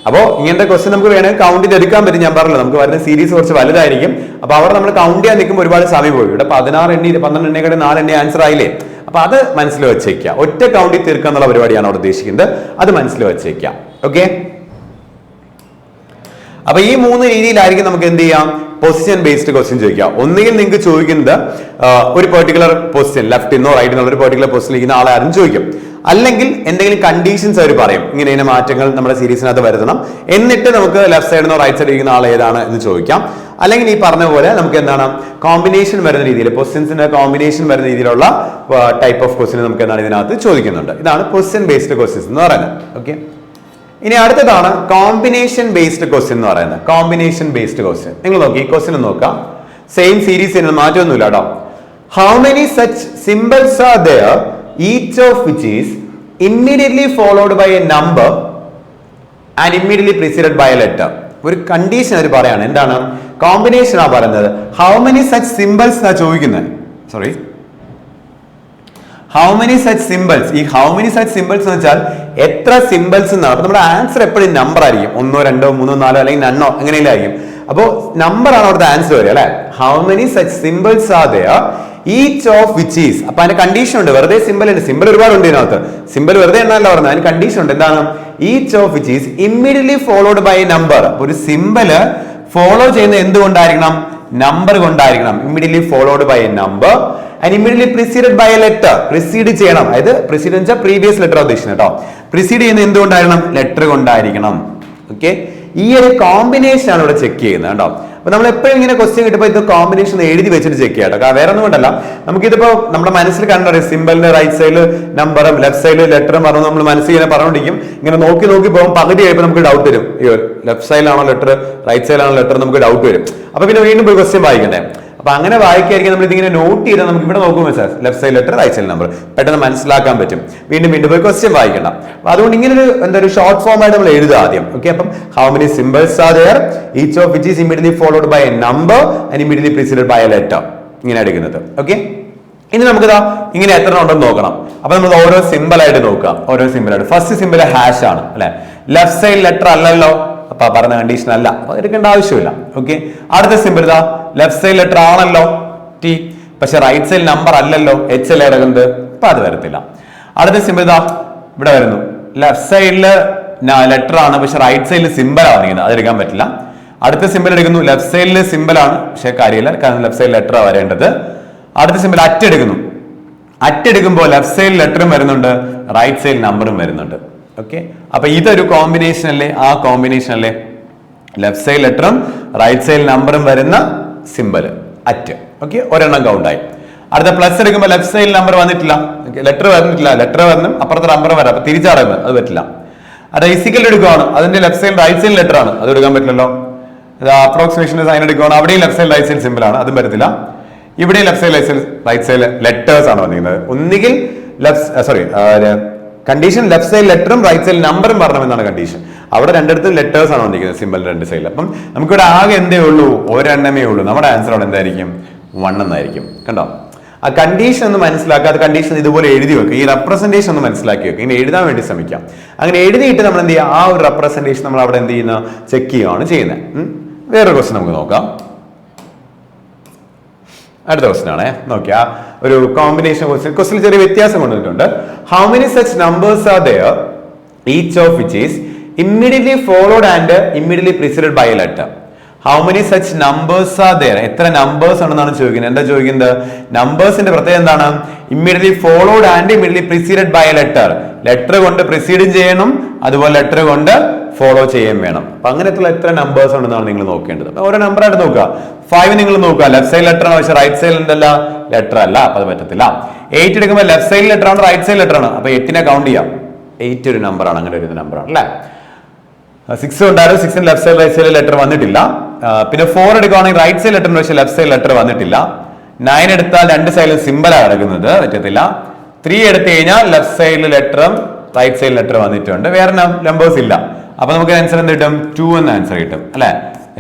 അപ്പോ ഇങ്ങനത്തെ ക്വസ്റ്റ്യൻ നമുക്ക് വേണമെങ്കിൽ കൗണ്ട് ചെയ്ത് എടുക്കാൻ പറ്റും. ഞാൻ പറഞ്ഞല്ലോ, നമുക്ക് വരുന്ന സീരീസ് കുറച്ച് വലുതായിരിക്കും. അപ്പൊ അവിടെ നമ്മൾ കൗണ്ട് ചെയ്യാൻ നിൽക്കുമ്പോൾ ഒരുപാട് സമയം പോയി. ഇവിടെ 16 എണ്ണി 12 എണ്ണേക്കാട് 4 എണ്ണി ആൻസർ ആയില്ലേ. അപ്പൊ അത് മനസ്സിൽ വെച്ചേക്കുക. ഒറ്റ കൗണ്ടിൽ തീർക്കുക എന്നുള്ള പരിപാടിയാണ് അവിടെ ഉദ്ദേശിക്കുന്നത്. അത് മനസ്സിൽ വെച്ചേക്കാം. ഓക്കെ, അപ്പൊ ഈ 3 രീതിയിലായിരിക്കും നമുക്ക് എന്ത് ചെയ്യാം, പൊസിഷൻ ബേസ്ഡ് ക്വസ്റ്റ്യൻ ചോദിക്കാം. ഒന്നുകിൽ നിങ്ങൾക്ക് ചോദിക്കുന്നത് ഒരു പെർട്ടിക്കുലർ പൊസിഷൻ, ലെഫ്റ്റ് നിന്നോ റൈറ്റ് നിന്നോ ഒരു പെർട്ടിക്കുലർ പൊസിഷനിൽ ഇരിക്കുന്ന ആളെ ആരും ചോദിക്കും. അല്ലെങ്കിൽ എന്തെങ്കിലും കണ്ടീഷൻസ് അവർ പറയും, ഇങ്ങനെ മാറ്റങ്ങൾ നമ്മുടെ സീരീസിനകത്ത് വരുത്തണം, എന്നിട്ട് നമുക്ക് ലെഫ്റ്റ് സൈഡിനോ റൈറ്റ് സൈഡിൽ ഇരിക്കുന്ന ആൾ ഏതാണ് എന്ന് ചോദിക്കാം. അല്ലെങ്കിൽ ഈ പറഞ്ഞ പോലെ നമുക്ക് എന്താണ്, കോമ്പിനേഷൻ വരുന്ന രീതിയിൽ, പൊസിഷൻസിന്റെ കോമ്പിനേഷൻ വരുന്ന രീതിയിലുള്ള ടൈപ്പ് ഓഫ് ക്വസ്റ്റ്യൻ നമുക്ക് എന്താണ് ഇതിനകത്ത് ചോദിക്കുന്നുണ്ട്. ഇതാണ് പൊസിഷൻ ബേസ്ഡ് ക്വസ്റ്റ്യൻസ് എന്ന് പറയുന്നത്. ഓക്കെ, ഇനി അടുത്തതാണ് കോമ്പിനേഷൻ ബേസ്ഡ് ക്വസ്റ്റ്യൻ എന്ന് പറയുന്നത്. കോമ്പിനേഷൻ ബേസ്ഡ് ക്വസ്റ്റ്യൻ നിങ്ങൾ നോക്കി, ക്വസ്റ്റ്യൻ നോക്കാം, സെയിം സീരീസ് മാറ്റമൊന്നുമില്ല കേട്ടോ. How many such symbols are there each of which is immediately followed by a number and immediately preceded by a letter. ഒരു കണ്ടീഷൻ അവർ പറയാണ്, എന്താണ്, കോമ്പിനേഷൻ ആ പറയുന്നത്. ഹൗ മെനി സച്ച് സിംബൽസ് എന്നാ ചോദിക്കുന്നത്. Sorry, how many such symbols. ഈ how many such symbols എന്ന് വെച്ചാൽ എത്ര സിംബൽസ് എന്നാണ്. അപ്പൊ നമ്മുടെ ആൻസർ എപ്പോഴും നമ്പർ ആയിരിക്കും, 1 2 3 4 അല്ലെങ്കിൽ നണ്ണോ എങ്ങനെയെങ്കിലും ആയിരിക്കും. അപ്പോ നമ്പർ ആണ് അവിടുത്തെ ആൻസർ വരിക അല്ലെ. How many such symbols are there each of which is. അപ്പൊ അതിന് കണ്ടീഷൻ ഉണ്ട്, വെറുതെ സിമ്പിൾ ഉണ്ട്, സിമ്പിൾ ഒരുപാട് ഉണ്ട് ഇതിനകത്ത്, സിമ്പിൾ വെറുതെ എണ്ണല്ല പറഞ്ഞത്, അതിന് കണ്ടീഷൻ ഉണ്ട്. എന്താണ്, each of which is immediately followed by a number. ഒരു സിമ്പിള് ഫോളോ ചെയ്യുന്ന എന്തുകൊണ്ടായിരിക്കണം, നമ്പർ കൊണ്ടായിരിക്കണം. Immediately followed by a number and immediately preceded by a letter. Precede ചെയ്യണം, അതായത് പ്രിസീഡ് വെച്ചാൽ പ്രീവിയസ് ലെറ്റർ ഉദ്ദേശിക്കുന്നത് കേട്ടോ. പ്രിസീഡ് ചെയ്യുന്നത് എന്തുകൊണ്ടായിരിക്കണം? ലെറ്റർ കൊണ്ടായിരിക്കണം. ഓക്കെ, ഈ ഒരു കോമ്പിനേഷൻ ആണ് ഇവിടെ ചെക്ക് ചെയ്യുന്നത് കേട്ടോ. അപ്പൊ നമ്മൾ എപ്പോഴും ഇങ്ങനെ ക്വസ്റ്റ്യൻ കിട്ടുമ്പോൾ ഇത് കോമ്പിനേഷൻ എഴുതി വെച്ചിട്ട് ചെക്ക് ചെയ്യാം കേട്ടോ. വേറെ ഒന്നും കൊണ്ടല്ല, നമുക്കിതിപ്പോ നമ്മുടെ മനസ്സിൽ കണ്ടറിയാം, സിമ്പിളിന്റെ റൈറ്റ് സൈഡിൽ നമ്പറും ലെഫ്റ്റ് സൈഡിൽ ലെറ്ററും പറഞ്ഞു നമ്മൾ മനസ്സിൽ ഇങ്ങനെ പറഞ്ഞോണ്ടിരിക്കും. ഇങ്ങനെ നോക്കി നോക്കി പോകുമ്പോൾ പകുതി ആയപ്പോൾ നമുക്ക് ഡൗട്ട് വരും, അയ്യോ ലെഫ്റ്റ് സൈഡിലാണോ ലെറ്റർ റൈറ്റ് സൈഡിലാണോ ലെറ്റർ, നമുക്ക് ഡൗട്ട് വരും. അപ്പൊ പിന്നെ വീണ്ടും പോയി ക്വസ്റ്റ്യൻ വായിക്കണ്ടേ. അപ്പൊ അങ്ങനെ വായിക്കായിരിക്കും നമ്മൾ ഇതിങ്ങനെ നോട്ട് ചെയ്താൽ നമുക്ക് ഇവിടെ നോക്കുമ്പോൾ sir left side letter right side number പെട്ടെന്ന് മനസ്സിലാക്കാൻ പറ്റും. വീണ്ടും വീണ്ടും പോയി ക്വസ്റ്റ്യൻ വായിക്കണ്ട. അപ്പൊ അതുകൊണ്ട് ഇങ്ങനെ ഒരു ഷോർട്ട് ഫോം ആയിട്ട് നമ്മൾ എഴുതുക ആദ്യം. ഓക്കെ, അപ്പം how many symbols are there each of which is immediately followed by a number and immediately preceded by a letter, ഇങ്ങനെ എടുക്കുന്നത്. ഓക്കെ, ഇനി നമുക്കിതാ ഇങ്ങനെ എത്ര ഉണ്ടെന്ന് നോക്കണം. അപ്പൊ നമ്മൾ ഓരോ സിമ്പിൾ ആയിട്ട് നോക്കുക, ഓരോ സിമ്പിൾ ആയിട്ട്. ഫസ്റ്റ് സിമ്പിൾ ഹാഷ് ആണ് അല്ലെ, ലെഫ്റ്റ് സൈഡ് ലെറ്റർ അല്ലല്ലോ, അപ്പൊ പറഞ്ഞ കണ്ടീഷൻ അല്ല, അപ്പൊ എടുക്കേണ്ട ആവശ്യമില്ല. ഓക്കെ, അടുത്ത സിമ്പിൾ ഇതാ ലെഫ്റ്റ് സൈഡ് ലെറ്റർ ആണല്ലോ ടി, പക്ഷെ റൈറ്റ് സൈഡ് നമ്പർ അല്ലല്ലോ എച്ച് അല്ലേ കിടക്കുന്നത്, അപ്പൊ അത് വരത്തില്ല. അടുത്ത സിമ്പിൾ ഇതാ ഇവിടെ വരുന്നു, ലെഫ്റ്റ് സൈഡില് ലെറ്റർ ആണ് പക്ഷെ റൈറ്റ് സൈഡിൽ സിമ്പിൾ ആണ് വന്നിരിക്കുന്നത്, അത് എടുക്കാൻ പറ്റില്ല. അടുത്ത സിമ്പിൾ എടുക്കുന്നു, ലെഫ്റ്റ് സൈഡിൽ സിമ്പിൾ ആണ് പക്ഷെ കാര്യമില്ല, കാരണം ലെഫ്റ്റ് സൈഡ് ലെറ്റർ വരേണ്ടത്. അടുത്ത സിമ്പിൾ അറ്റ് എടുക്കുന്നു, അറ്റ് എടുക്കുമ്പോൾ ലെഫ്റ്റ് സൈഡ് ലെറ്ററും വരുന്നുണ്ട് റൈറ്റ് സൈഡ് നമ്പറും വരുന്നുണ്ട്. ഓക്കെ, അപ്പൊ ഇതൊരു കോമ്പിനേഷൻ അല്ലേ, ആ കോമ്പിനേഷൻ അല്ലേ ലെഫ്റ്റ് സൈഡ് ലെറ്ററും റൈറ്റ് സൈഡ് നമ്പറും വരുന്ന സിമ്പിൾ അറ്റ്. ഓക്കെ, ഒരെണ്ണം കൗണ്ടായി. അടുത്ത പ്ലസ് എടുക്കുമ്പോൾ ലെഫ്റ്റ് സൈഡ് നമ്പർ വന്നിട്ടില്ല, ലെറ്റർ വന്നിട്ടില്ല, ലെറ്റർ വന്നു അപ്പുറത്തെ നമ്പർ വരാം, അപ്പൊ തിരിച്ചടങ്ങുന്നത് അത് പറ്റില്ല. അത് ഇസിക്കൽ എടുക്കുവാണ്, അതിന്റെ left side right side letter ആണ്, അത് എടുക്കാൻ പറ്റില്ലല്ലോ. അപ്രോക്സിമേഷൻ സൈൻ എടുക്കുവാണ്, അവിടെയും left side right side simple ആണ്, അതും പറ്റത്തില്ല. ഇവിടെ left side right side letters ആണ് വന്നിരിക്കുന്നത്. ഒന്നുകിൽ കണ്ടീഷൻ ലെഫ്റ്റ് സൈഡ് ലെറ്ററും റൈറ്റ് സൈഡ് നമ്പറും പറഞ്ഞമെന്നാണ് കണ്ടീഷൻ. അവിടെ രണ്ടിടത്തും ലെറ്റേഴ്സ് ആണ് വന്നിരിക്കുന്നത് സിമ്പിൾ രണ്ട് സൈഡിൽ. അപ്പം നമുക്കിവിടെ ആകെ എന്തേ ഉള്ളൂ, ഒരെണ്ണമേ ഉള്ളൂ. നമ്മുടെ ആൻസർ അവിടെ എന്തായിരിക്കും? 1 എന്നായിരിക്കും. കണ്ടോ, ആ കണ്ടീഷൻ ഒന്ന് മനസ്സിലാക്കുക, കണ്ടീഷൻ ഇതുപോലെ എഴുതി വെക്കുക, ഈ റെപ്രസെന്റേഷൻ ഒന്ന് മനസ്സിലാക്കി വെക്കുക, ഇങ്ങനെ എഴുതാൻ വേണ്ടി ശ്രമിക്കാം. അങ്ങനെ എഴുതിയിട്ട് നമ്മൾ എന്ത് ചെയ്യുക, ആ ഒരു റെപ്രസെന്റേഷൻ നമ്മൾ അവിടെ എന്ത് ചെയ്യുന്ന ചെക്ക് ചെയ്യുകയാണ് ചെയ്യുന്നത്. വേറൊരു ക്വസ്റ്റ്യൻ നമുക്ക് നോക്കാം. അടുത്ത ക്വസ്റ്റ്യൻ ആണ് നോക്കിയാ, ഒരു കോമ്പിനേഷൻ ക്വസ്റ്റ്യൻ ചെറിയ വ്യത്യാസം കൊണ്ടുവന്നിട്ടുണ്ട്. How many such numbers are there each of which is immediately followed and immediately preceded by a letter. How many such numbers are there, എത്ര നമ്പേഴ്സ് ആണെന്നാണ് ചോദിക്കുന്നത്. എന്താ ചോദിക്കുന്നത്? നമ്പേഴ്സിന്റെ പ്രത്യേകത എന്താണ്? Immediately followed and immediately preceded by a letter. Letter കൊണ്ട് precede ചെയ്യണം, അതുപോലെ ലെറ്റർ കൊണ്ട് ഫോളോ ചെയ്യാൻ വേണം. അപ്പൊ അങ്ങനത്തെ എത്ര നമ്പേഴ്സ് ഉണ്ടെന്നാണ് നിങ്ങൾ നോക്കേണ്ടത്. അപ്പൊ ഓരോ നമ്പർ ആയിട്ട് നോക്കുക. 5 നിങ്ങൾ നോക്കുക, ലെഫ്റ്റ് സൈഡ് ലെറ്റർ ആണ് പക്ഷെ റൈറ്റ് സൈഡിൽ എന്തല്ല ലെറ്റർ അല്ല, അപ്പൊ അത് പറ്റത്തില്ല. 8 എടുക്കുമ്പോൾ ലെഫ്റ്റ് സൈഡ് ലെറ്റർ ആണ് റൈറ്റ് സൈഡ് ലെറ്റർ ആണ്, അപ്പൊ 8നെ കൗണ്ട് ചെയ്യാം. 8 ഒരു നമ്പർ ആണ്, അങ്ങനെ ഒരു നമ്പർ ആണ് അല്ലെ. 6 ഉണ്ടായിരുന്നു, 6 left side right side letter വന്നിട്ടില്ല. പിന്നെ 4 എടുക്കുകയാണെങ്കിൽ റൈറ്റ് സൈഡ് ലെറ്റർ പക്ഷെ ലെഫ്റ്റ് സൈഡ് ലെറ്റർ വന്നിട്ടില്ല. 9 എടുത്താൽ രണ്ട് സൈഡിലും സിമ്പിൾ ആണ് കിടക്കുന്നത്, പറ്റത്തില്ല. 3 എടുത്തു കഴിഞ്ഞാൽ ലെഫ്റ്റ് സൈഡിൽ ലെറ്ററും റൈറ്റ് സൈഡ് ലെറ്റർ വന്നിട്ടുണ്ട്, വേറെ നമ്പേഴ്സ് ഇല്ല. അപ്പൊ നമുക്ക് ആൻസർ എന്ത് കിട്ടും? 2 എന്ന ആൻസർ കിട്ടും അല്ലെ.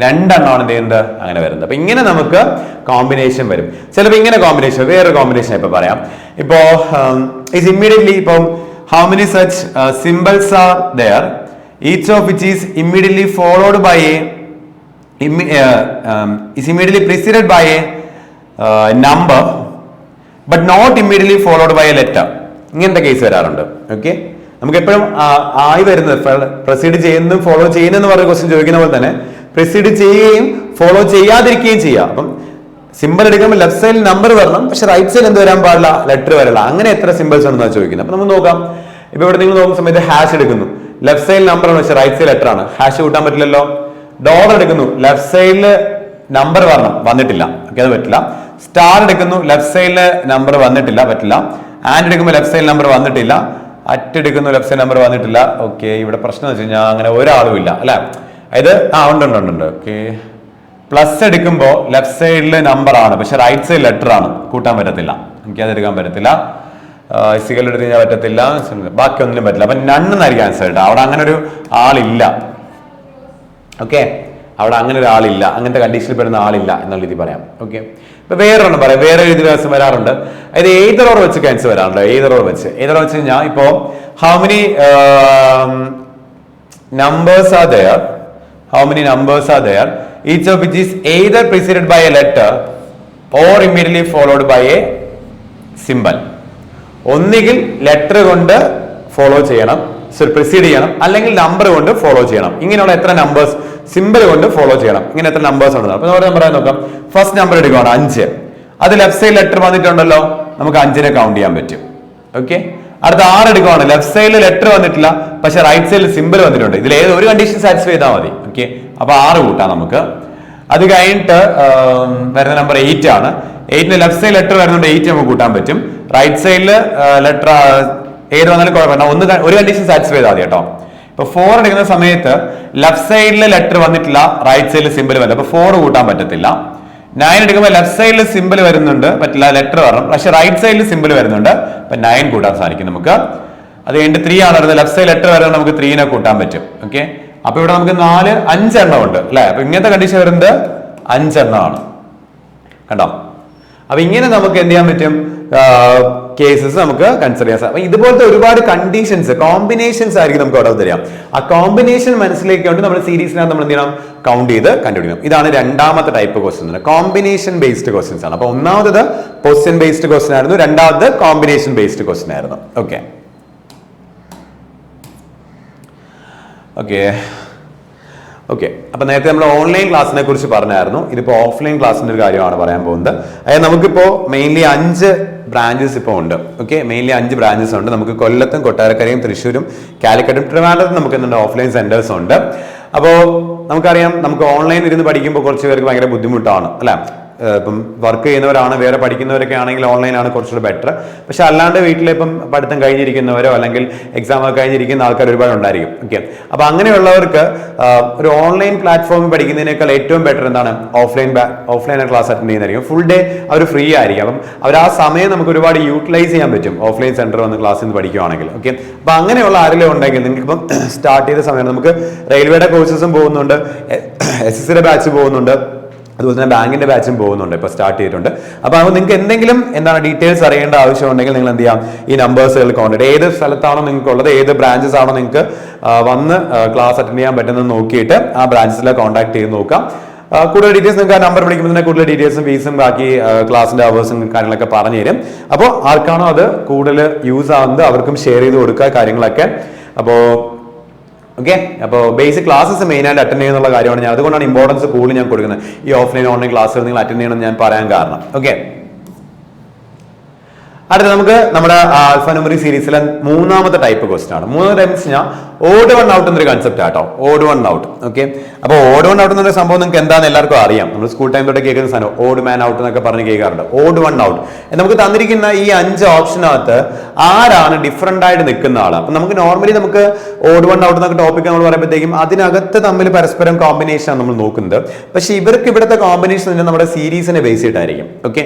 2 എണ്ണമാണ് എന്ത് ചെയ്യുന്നത് അങ്ങനെ വരുന്നത്. അപ്പൊ ഇങ്ങനെ നമുക്ക് കോമ്പിനേഷൻ വരും. ചിലപ്പോൾ ഇങ്ങനെ കോമ്പിനേഷൻ, വേറൊരു കോമ്പിനേഷൻ ഇപ്പൊ പറയാം. ഇപ്പോ is immediately ഇപ്പം how many such symbols are there each of which is immediately followed by a is immediately preceded by a number but not immediately followed by a letter. ഇങ്ങനത്തെ case വരാറുണ്ട്. Okay, നമുക്ക് എപ്പോഴും ആയി വരുന്നത് proceed ചെയ്യുന്നതും follow ചെയ്യുന്നതെന്ന് പറഞ്ഞ question ചോദിക്കുന്ന പോലെ തന്നെ പ്രൊസീഡ് ചെയ്യുകയും ഫോളോ ചെയ്യാതിരിക്കുകയും ചെയ്യാം. അപ്പം സിമ്പിൾ എടുക്കുമ്പോൾ ലെഫ്റ്റ് സൈഡിൽ നമ്പർ വരണം പക്ഷെ റൈറ്റ് സൈഡിൽ എന്ത് വരാൻ പാടില്ല, ലെറ്റർ വരില്ല. അങ്ങനെ എത്ര സിമ്പിൾസ് ഉണ്ടെന്നാണ് ചോദിക്കുന്നത്. അപ്പൊ നമ്മൾ നോക്കാം. ഇപ്പൊ ഇവിടെ നിങ്ങൾ നോക്കുന്ന സമയത്ത് ഹാഷ് എടുക്കുന്നു, ലെഫ്റ്റ് സൈഡിൽ നമ്പർ ആണ് പക്ഷെ റൈറ്റ് സൈഡ് ലെറ്റർ ആണ്, ഹാഷ് കൂട്ടാൻ പറ്റില്ലല്ലോ. ഡോളർ എടുക്കുന്നു, ലെഫ്റ്റ് സൈഡിൽ നമ്പർ വരണം, വന്നിട്ടില്ല, ഓക്കെ അത് പറ്റില്ല. സ്റ്റാർ എടുക്കുന്നു, ലെഫ്റ്റ് സൈഡിൽ നമ്പർ വന്നിട്ടില്ല, പറ്റില്ല. ആൻഡ് എടുക്കുമ്പോൾ ലെഫ്റ്റ് സൈഡിൽ നമ്പർ വന്നിട്ടില്ല. അറ്റ് എടുക്കുന്നു, ലെഫ്റ്റ് സൈഡ് നമ്പർ വന്നിട്ടില്ല. ഓക്കെ, ഇവിടെ പ്രശ്നം എന്ന് വെച്ച് കഴിഞ്ഞാൽ അങ്ങനെ ഒരാളും ഇല്ല അല്ലെ. അതായത് ഉണ്ട്. ഓക്കെ, പ്ലസ് എടുക്കുമ്പോൾ ലെഫ്റ്റ് സൈഡിൽ നമ്പർ ആണ് പക്ഷെ റൈറ്റ് സൈഡ് ലെറ്റർ ആണ്, കൂട്ടാൻ പറ്റത്തില്ല, എനിക്ക് അത് എടുക്കാൻ പറ്റത്തില്ല. ഇസിക്കൽ എടുത്ത് കഴിഞ്ഞാൽ പറ്റത്തില്ല, ബാക്കി ഒന്നിനും പറ്റില്ല. അപ്പൊ നണ്ണെന്നായിരിക്കും ആൻസർ കേട്ടോ. അവിടെ അങ്ങനെ ഒരു ആളില്ല. ഓക്കെ, അവിടെ അങ്ങനെ ഒരു ആളില്ല, അങ്ങനത്തെ കണ്ടീഷനിൽ പെടുന്ന ആളില്ല എന്നുള്ള രീതി പറയാം. ഓക്കെ, ഇപ്പൊ വേറൊരെണ്ണം പറയാം, വേറെ ഒരു ദിവസം വരാറുണ്ട്. അതായത് ഏതറോർ വെച്ച് ക്യാൻസർ വരാറുണ്ട്. ഏതറോർ വെച്ച് കഴിഞ്ഞാൽ ഇപ്പോ how many numbers are there, how many numbers are there each of which is either preceded by a letter or immediately followed by a symbol. ഒന്നുകിൽ ലെറ്റർ കൊണ്ട് ഫോളോ ചെയ്യണം, പ്രിസീഡ് ചെയ്യണം, അല്ലെങ്കിൽ നമ്പർ കൊണ്ട് ഫോളോ ചെയ്യണം. ഇങ്ങനെയുള്ള എത്ര നമ്പേഴ്സ് സിമ്പിൾ കൊണ്ട് ഫോളോ ചെയ്യണം. ഇങ്ങനെ എത്ര നമ്പേഴ്സ് ഉണ്ട്. അപ്പൊ നമ്മൾ പറയാൻ നോക്കാം. ഫസ്റ്റ് നമ്പർ എടുക്കുകയാണ് 5. അത് ലെഫ്റ്റ് സൈഡ് ലെറ്റർ വന്നിട്ടുണ്ടല്ലോ, നമുക്ക് 5നെ കൗണ്ട് ചെയ്യാൻ പറ്റും. ഓക്കെ. അടുത്ത 6 എടുക്കുകയാണ്. ലെഫ്റ്റ് സൈഡിൽ ലെറ്റർ വന്നിട്ടില്ല, പക്ഷെ റൈറ്റ് സൈഡിൽ സിമ്പിൾ വന്നിട്ടുണ്ട്. ഇതിൽ ഏത് ഒരു കണ്ടീഷൻ സാറ്റിസ്ഫൈ ചെയ്താൽ മതി. ഓക്കെ. അപ്പൊ 6 കൂട്ടാം നമുക്ക്. അത് കഴിഞ്ഞിട്ട് വരുന്ന നമ്പർ 8 ആണ്. 8ന് ലെഫ്റ്റ് സൈഡ് ലെറ്റർ വരുന്നുണ്ട്, 8 നമുക്ക് കൂട്ടാൻ പറ്റും. റൈറ്റ് സൈഡിൽ ലെറ്റർ ഏത് വന്നാലും കുഴപ്പമില്ല, ഒരു കണ്ടീഷൻ സാറ്റിസ്ഫൈ ചെയ്താൽ മതി കേട്ടോ. ഇപ്പൊ 4 എടുക്കുന്ന സമയത്ത് ലെഫ്റ്റ് സൈഡിൽ ലെറ്റർ വന്നിട്ടില്ല, റൈറ്റ് സൈഡിൽ സിമ്പിൾ വരില്ല, അപ്പൊ 4 കൂട്ടാൻ പറ്റത്തില്ല. 9 എടുക്കുമ്പോൾ ലെഫ്റ്റ് സൈഡിൽ സിമ്പിൾ വരുന്നുണ്ട്, പറ്റില്ല, ലെറ്റർ വരണം, പക്ഷെ റൈറ്റ് സൈഡിൽ സിമ്പിൾ വരുന്നുണ്ട്, അപ്പൊ 9 കൂട്ടാൻ സാധിക്കും നമുക്ക്. അത് കഴിഞ്ഞിട്ട് 3 ആണ് വരുന്നത്, ലെഫ്റ്റ് സൈഡ് ലെറ്റർ വരുന്നത്, നമുക്ക് 3നെ കൂട്ടാൻ പറ്റും. ഓക്കെ. അപ്പൊ ഇവിടെ നമുക്ക് 5 എണ്ണം ഉണ്ട് അല്ലെ. അപ്പൊ ഇങ്ങനത്തെ കണ്ടീഷൻ വരുന്നത് 5 എണ്ണമാണ് കണ്ടോ. അപ്പൊ ഇങ്ങനെ നമുക്ക് എന്ത് ചെയ്യാൻ പറ്റും, കേസസ് നമുക്ക് കൺസിഡർ ചെയ്യാൻ സാധിക്കും. ഇതുപോലത്തെ ഒരുപാട് കണ്ടീഷൻസ്, കോമ്പിനേഷൻസ് ആയിരിക്കും നമുക്ക് അവിടെ തരാം. ആ കോമ്പിനേഷൻ മനസ്സിലാക്കിക്കൊണ്ട് നമ്മൾ സീരീസിനകത്ത് നമ്മൾ എന്ത് ചെയ്യണം, കൗണ്ട് ചെയ്ത് കണ്ടുപിടിക്കണം. ഇതാണ് രണ്ടാമത്തെ type question, combination based questions ആണ്. അപ്പൊ ഒന്നാമത് ക്വസ്റ്റ്യൻ ബേസ്ഡ് ക്വസ്റ്റ്യൻ ആയിരുന്നു, രണ്ടാമത് കോമ്പിനേഷൻ ബേസ്ഡ് ക്വസ്റ്റ്യൻ ആയിരുന്നു. ഓക്കെ. ഓക്കെ. അപ്പൊ നേരത്തെ നമ്മൾ ഓൺലൈൻ ക്ലാസ്സിനെ കുറിച്ച് പറഞ്ഞായിരുന്നു. ഇതിപ്പോ ഓഫ്ലൈൻ ക്ലാസ്സിന്റെ ഒരു കാര്യമാണ് പറയാൻ പോകുന്നത്. അതായത് നമുക്കിപ്പോ മെയിൻലി 5 ബ്രാഞ്ചസ് ഇപ്പോൾ ഉണ്ട്. ഓക്കെ. മെയിൻലി 5 ബ്രാഞ്ചസ് ഉണ്ട്. നമുക്ക് കൊല്ലത്തും, കൊട്ടാരക്കരയും, തൃശ്ശൂരും, കാലിക്കറ്റും, ട്രിവാൻഡ്രത്തും നമുക്ക് എന്തുണ്ട്, ഓഫ്ലൈൻ സെന്റേഴ്സ് ഉണ്ട്. അപ്പോൾ നമുക്കറിയാം, നമുക്ക് ഓൺലൈൻ ഇരുന്ന് പഠിക്കുമ്പോൾ കുറച്ച് പേർക്ക് ഭയങ്കര ബുദ്ധിമുട്ടാണ് അല്ലെ. ഇപ്പം വർക്ക് ചെയ്യുന്നവരാണ്, വേറെ പഠിക്കുന്നവരൊക്കെ ആണെങ്കിൽ ഓൺലൈനാണ് കുറച്ചുകൂടെ ബെറ്റർ. പക്ഷെ അല്ലാണ്ട് വീട്ടിൽ ഇപ്പം പഠിത്തം കഴിഞ്ഞിരിക്കുന്നവരോ അല്ലെങ്കിൽ എക്സാം ഒക്കെ കഴിഞ്ഞിരിക്കുന്ന ആൾക്കാർ ഒരുപാട് ഉണ്ടായിരിക്കും. ഓക്കെ. അപ്പൊ അങ്ങനെയുള്ളവർക്ക് ഒരു ഓൺലൈൻ പ്ലാറ്റ്ഫോമിൽ പഠിക്കുന്നതിനേക്കാൾ ഏറ്റവും ബെറ്റർ എന്താണ്, ഓഫ്ലൈൻ ക്ലാസ് അറ്റൻഡ് ചെയ്യുന്നതായിരിക്കും. ഫുൾ ഡേ അവർ ഫ്രീ ആയിരിക്കും. അപ്പം അവർ ആ സമയം നമുക്ക് ഒരുപാട് യൂട്ടിലൈസ് ചെയ്യാൻ പറ്റും ഓഫ്ലൈൻ സെന്റർ വന്ന് ക്ലാസ്സിൽ നിന്ന് പഠിക്കുകയാണെങ്കിൽ. ഓക്കെ. അപ്പൊ അങ്ങനെയുള്ള ആരെങ്കിലും ഉണ്ടെങ്കിൽ നിങ്ങൾക്ക് ഇപ്പം സ്റ്റാർട്ട് ചെയ്ത സമയം നമുക്ക് റെയിൽവേയുടെ കോഴ്സസും പോകുന്നുണ്ട്, SSCയുടെ ബാച്ച് പോകുന്നുണ്ട്, അതുപോലെ തന്നെ ബാങ്കിന്റെ ബാച്ചും പോകുന്നുണ്ട്, ഇപ്പൊ സ്റ്റാർട്ട് ചെയ്തിട്ടുണ്ട്. അപ്പൊ നിങ്ങൾക്ക് എന്തെങ്കിലും ഡീറ്റെയിൽസ് അറിയേണ്ട ആവശ്യമുണ്ടെങ്കിൽ നിങ്ങൾ എന്ത് ചെയ്യാം, ഈ നമ്പേഴ്സുകൾ കോൺടാക്ട്, ഏത് സ്ഥലത്താണോ നിങ്ങൾക്ക് ഉള്ളത്, ഏത് ബ്രാഞ്ചസ് ആണോ നിങ്ങൾക്ക് വന്ന് ക്ലാസ് അറ്റൻഡ് ചെയ്യാൻ പറ്റുന്നത് നോക്കിയിട്ട് ആ ബ്രാഞ്ചസിലെ കോൺടാക്ട് ചെയ്ത് നോക്കാം. കൂടുതൽ ഡീറ്റെയിൽസ് നിങ്ങൾക്ക് ആ നമ്പർ വിളിക്കുമ്പോൾ തന്നെ കൂടുതൽ ഡീറ്റെയിൽസും ഫീസും ബാക്കി ക്ലാസിന്റെ അവേഴ്സും കാര്യങ്ങളൊക്കെ പറഞ്ഞു തരും. അപ്പോൾ ആർക്കാണോ അത് കൂടുതൽ യൂസ് ആവുന്നത് അവർക്കും ഷെയർ ചെയ്ത് കൊടുക്കുക കാര്യങ്ങളൊക്കെ. അപ്പോൾ ഓക്കെ. അപ്പോൾ ബേസിക് ക്ലാസ്സസ് മെയിൻ ആയിട്ട് അറ്റൻഡ് ചെയ്യുന്നുള്ള കാര്യമാണ് ഞാൻ, അതുകൊണ്ടാണ് ഇമ്പോർട്ടൻസ് കൂടുതൽ ഞാൻ കൊടുക്കുന്നത്. ഈ ഓഫ്ലൈൻ ഓൺലൈൻ ക്ലാസ്സുകൾ നിങ്ങൾ അറ്റൻഡ് ചെയ്യണമെന്ന് ഞാൻ പറയാൻ കാരണം. ഓക്കെ. അടുത്ത നമുക്ക് നമ്മുടെ ആൽഫ ന്യൂമറി സീരീസിലെ മൂന്നാമത്തെ ടൈപ്പ് ക്വസ്റ്റൻ ആണ്. മൂന്നാമത്തെ ടൈപ്പ് വെച്ച് കഴിഞ്ഞാൽ ഓഡ് വൺ ഔട്ട് എന്നൊരു കൺസെപ്റ്റ് ആട്ടോ, ഓഡ് വൺ ഔട്ട്. ഓക്കെ. അപ്പോൾ ഓഡ് വൺ ഔട്ട് എന്നൊരു സംഭവം നിങ്ങൾക്ക് എന്താണെന്ന് എല്ലാവർക്കും അറിയാം. നമ്മൾ സ്കൂൾ ടൈം തൊട്ട് കേൾക്കുന്ന സാധനം ഓഡ് മാൻ ഔട്ട് എന്നൊക്കെ പറഞ്ഞ് കേൾക്കാറുണ്ട്. ഓഡ് വൺ ഔട്ട് നമുക്ക് തന്നിരിക്കുന്ന ഈ 5 ഓപ്ഷനകത്ത് ആരാണ് ഡിഫറെന്റ് ആയിട്ട് നിൽക്കുന്ന ആൾ. അപ്പൊ നമുക്ക് നോർമലി നമുക്ക് ഓഡ് വൺ ഔട്ട് എന്നൊക്കെ ടോപ്പിക് നമ്മൾ പറയുമ്പോഴത്തേക്കും അതിനകത്ത് തമ്മിൽ പരസ്പരം കോമ്പിനേഷൻ ആണ് നമ്മൾ നോക്കുന്നത്. പക്ഷെ ഇവർക്ക് ഇവിടുത്തെ കോമ്പിനേഷൻ നമ്മുടെ സീരീസിനെ ബേസ് ചെയ്തിട്ടായിരിക്കും. ഓക്കെ.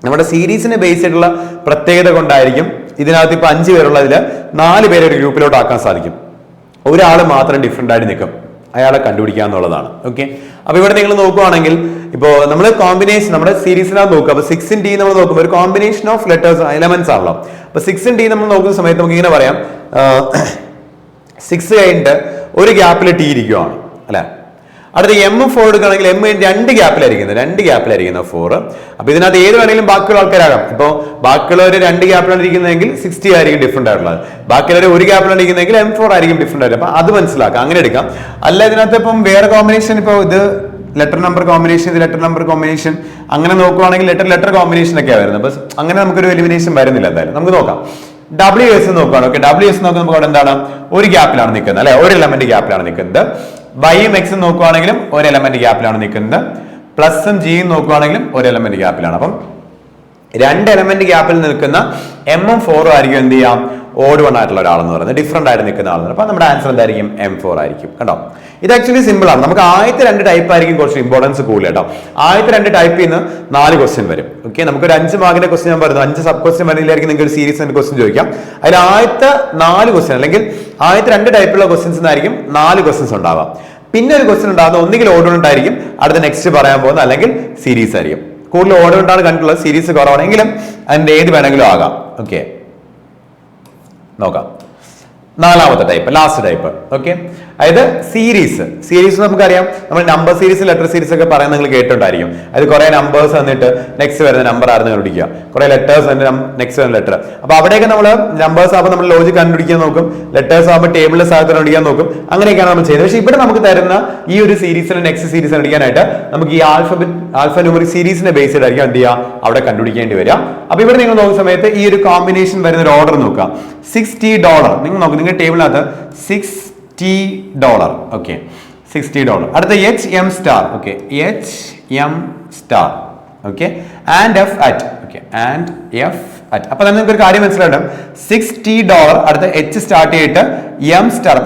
നമ്മുടെ സീരീസിനെ ബേസ് ചെയ്തിട്ടുള്ള പ്രത്യേകത കൊണ്ടായിരിക്കും ഇതിനകത്ത് ഇപ്പൊ 5 പേരുള്ളതിൽ 4 പേരെ ഒരു ഗ്രൂപ്പിലോട്ട് ആക്കാൻ സാധിക്കും. ഒരാൾ മാത്രം ഡിഫറെന്റ് ആയിട്ട് നിൽക്കും, അയാളെ കണ്ടുപിടിക്കുക എന്നുള്ളതാണ്. ഓക്കെ. അപ്പൊ ഇവിടെ നിങ്ങൾ നോക്കുവാണെങ്കിൽ ഇപ്പോൾ നമ്മൾ കോമ്പിനേഷൻ നമ്മുടെ സീരീസിനകത്ത് നോക്കുക. അപ്പൊ 6 D നമ്മൾ നോക്കുമ്പോൾ ഒരു കോമ്പിനേഷൻ ഓഫ് ലെറ്റേഴ്സ് എലമെന്റ്സ് ആണല്ലോ. അപ്പൊ 6 D നമ്മൾ നോക്കുന്ന സമയത്ത് നമുക്ക് ഇങ്ങനെ പറയാം, 6 കഴിഞ്ഞിട്ട് ഒരു ഗ്യാപ്പിൽ T ഇരിക്കുവാണ് അല്ലെ. അടുത്ത M4 എടുക്കുകയാണെങ്കിൽ M 2 ഗ്യാപ്പിലായിരിക്കുന്നത്, 2 ഗ്യാപ്പിലായിരിക്കുന്ന 4. അപ്പൊ ഇതിനകത്ത് ഏത് വേണമെങ്കിലും ബാക്കിയുള്ള ആൾക്കാരാകാം. ഇപ്പൊ ബാക്കിയുള്ളവർ 2 ഗ്യാപ്പിലാണ് ഇരിക്കുന്നതെങ്കിൽ 60 ആയിരിക്കും ഡിഫറെന്റ് ആയിട്ടുള്ളത്. ബാക്കിയുള്ളവർ ഒരു ഗ്യാപ്പിലാണ് ഇരിക്കുന്നതെങ്കിൽ M4 ആയിരിക്കും ഡിഫറെന്റ് ആയിട്ട്. അപ്പൊ അത് മനസ്സിലാക്കാം, അങ്ങനെ എടുക്കാം. അല്ല ഇതിനകത്ത് ഇപ്പം വേറെ കോമ്പിനേഷൻ, ഇപ്പൊ ഇത് ലെറ്റർ നമ്പർ കോമ്പിനേഷൻ, ഇത് ലെറ്റർ നമ്പർ കോമ്പിനേഷൻ, അങ്ങനെ നോക്കുവാണെങ്കിൽ ലെറ്റർ കോമ്പിനേഷൻ ഒക്കെയാണ് വരുന്നത്. അപ്പൊ അങ്ങനെ നമുക്കൊരു എലിമിനേഷൻ വരുന്നില്ല. എന്തായാലും നമുക്ക് നോക്കാം. WS നോക്കുകയാണ്. ഓക്കെ. WS നോക്കുമ്പോൾ നമുക്ക് അവിടെ എന്താണ്, ഒരു ഗ്യാപ്പിലാണ് നിൽക്കുന്നത് അല്ലെ, ഒരു എലമെന്റ് ഗ്യാപ്പിലാണ് നിൽക്കുന്നത്. വൈയും എക്സും നോക്കുവാണെങ്കിലും ഒരു എലമെന്റ് ഗ്യാപ്പിലാണ് നിൽക്കുന്നത്. പ്ലസും ജിയും നോക്കുവാണെങ്കിലും ഒരു എലമെന്റ് ഗ്യാപ്പിലാണ്. അപ്പം 2 എലമെന്റ് ഗ്യാപ്പിൽ നിൽക്കുന്ന M ഉം 4 ആയിരിക്കും എന്ത് ചെയ്യാം, ഓഡ് വൺ ആയിട്ടുള്ള ഒരാളെന്ന് പറയുന്നത്, ഡിഫറെന്റ് ആയിട്ട് നിൽക്കുന്ന ആളെന്ന്. അപ്പൊ നമ്മുടെ ആൻസർ എന്തായിരിക്കും, M4 ആയിരിക്കും. കണ്ടോ, ഇത് ആക്ച്വലി സിമ്പിൾ ആണ്. നമുക്ക് ആദ്യത്തെ 2 ടൈപ്പ് ആയിരിക്കും കുറച്ച് ഇമ്പോർട്ടൻസ് കൂടുതൽ കേട്ടോ. ആദ്യത്തെ 2 ടൈപ്പിൽ നിന്ന് 4 ക്വസ്റ്റ്യൻ വരും. ഓക്കെ. നമുക്കൊരു 5 മാർക്കിന്റെ ക്വസ്റ്റ്യൻ ഞാൻ പറയുന്നു, 5 സബ് ക്വസ്റ്റ്യൻ വരുന്നില്ലായിരിക്കും നിങ്ങൾക്ക് ഒരു സീരീസ് ക്വസ്റ്റ്യൻ ചോദിക്കാം. അതിൽ ആദ്യത്തെ 4 ക്വസ്റ്റ്യൻ അല്ലെങ്കിൽ ആദ്യത്തെ 2 ടൈപ്പുള്ള ക്വസ്റ്റ്യൻസ് ആയിരിക്കും 4 ക്വസ്റ്റ്യൻസ് ഉണ്ടാവാം. പിന്നെ ഒരു ക്വസ്റ്റ്യൻ ഉണ്ടാകുന്ന ഒന്നുകിൽ ഓർഡർ ഉണ്ടായിരിക്കും, അടുത്ത നെക്സ്റ്റ് പറയാൻ പോകുന്ന, അല്ലെങ്കിൽ സീരീസ് ആയിരിക്കും. കൂടുതൽ ഓർഡർ ഉണ്ടാണ് കണ്ടിട്ടുള്ളത്, സീരീസ് കുറവാണെങ്കിലും അതിന്റെ ഏത് വേണമെങ്കിലും ആകാം. ഓക്കെ. നോക്കാം. നാലാമത്തെ ടൈപ്പ്, ലാസ്റ്റ് ടൈപ്പ്. ഓക്കെ, അതായത് സീരീസ് നമുക്കറിയാം, നമ്മൾ നമ്പർ സീരീസ് ലെറ്റർ സീരീസ് ഒക്കെ പറയാൻ നിങ്ങൾ കേട്ടിട്ടുണ്ടായിരിക്കും. അത് കുറെ നമ്പേഴ്സ് വന്നിട്ട് നെക്സ്റ്റ് വരുന്ന നമ്പർ ആയിരുന്നു കണ്ടുപിടിക്കുക, കുറെ ലെറ്റേഴ്സ് നെക്സ്റ്റ് വരുന്ന ലെറ്റർ. അപ്പൊ അവിടെയൊക്കെ നമ്മൾ നമ്പേഴ്സ് ആകുമ്പോൾ നമ്മൾ ലോജിക് കണ്ടുപിടിക്കാൻ നോക്കും, ലെറ്റേഴ്സ് ആകുമ്പോൾ ടേബിളിലെ സ്ഥാനത്ത് കണ്ടുപിടിക്കാൻ നോക്കും. അങ്ങനെയൊക്കെയാണ് നമ്മൾ ചെയ്യുന്നത്. പക്ഷെ ഇവിടെ നമുക്ക് തരുന്ന ഈ ഒരു സീരീസിലെ നെക്സ്റ്റ് സീരീസ് കണ്ടുപിടിക്കാനായിട്ട് നമുക്ക് ഈ ആൽഫ ന്യൂമറിക് സീരീസിനെ ബേസ് ചെയ്തായിരിക്കും എന്ത് ചെയ്യുക, അവിടെ കണ്ടുപിടിക്കേണ്ടി വരിക. അപ്പൊ ഇവിടെ നിങ്ങൾ നോക്കുന്ന സമയത്ത് ഈ ഒരു കോമ്പിനേഷൻ വരുന്ന ഒരു ഓർഡർ നോക്കുക. $60 നിങ്ങൾ നോക്കുക, നിങ്ങളുടെ ടേബിളിനകത്ത് $60. ഓക്കെ, $60. അടുത്ത HM star. Okay, HM star. Okay, and F at. Okay, and F at. അപ്പൊ നിങ്ങൾക്ക് ഒരു കാര്യം മനസ്സിലാവും, $60 അടുത്ത H സ്റ്റാർട്ട് ചെയ്തിട്ട് M സ്റ്റാർ.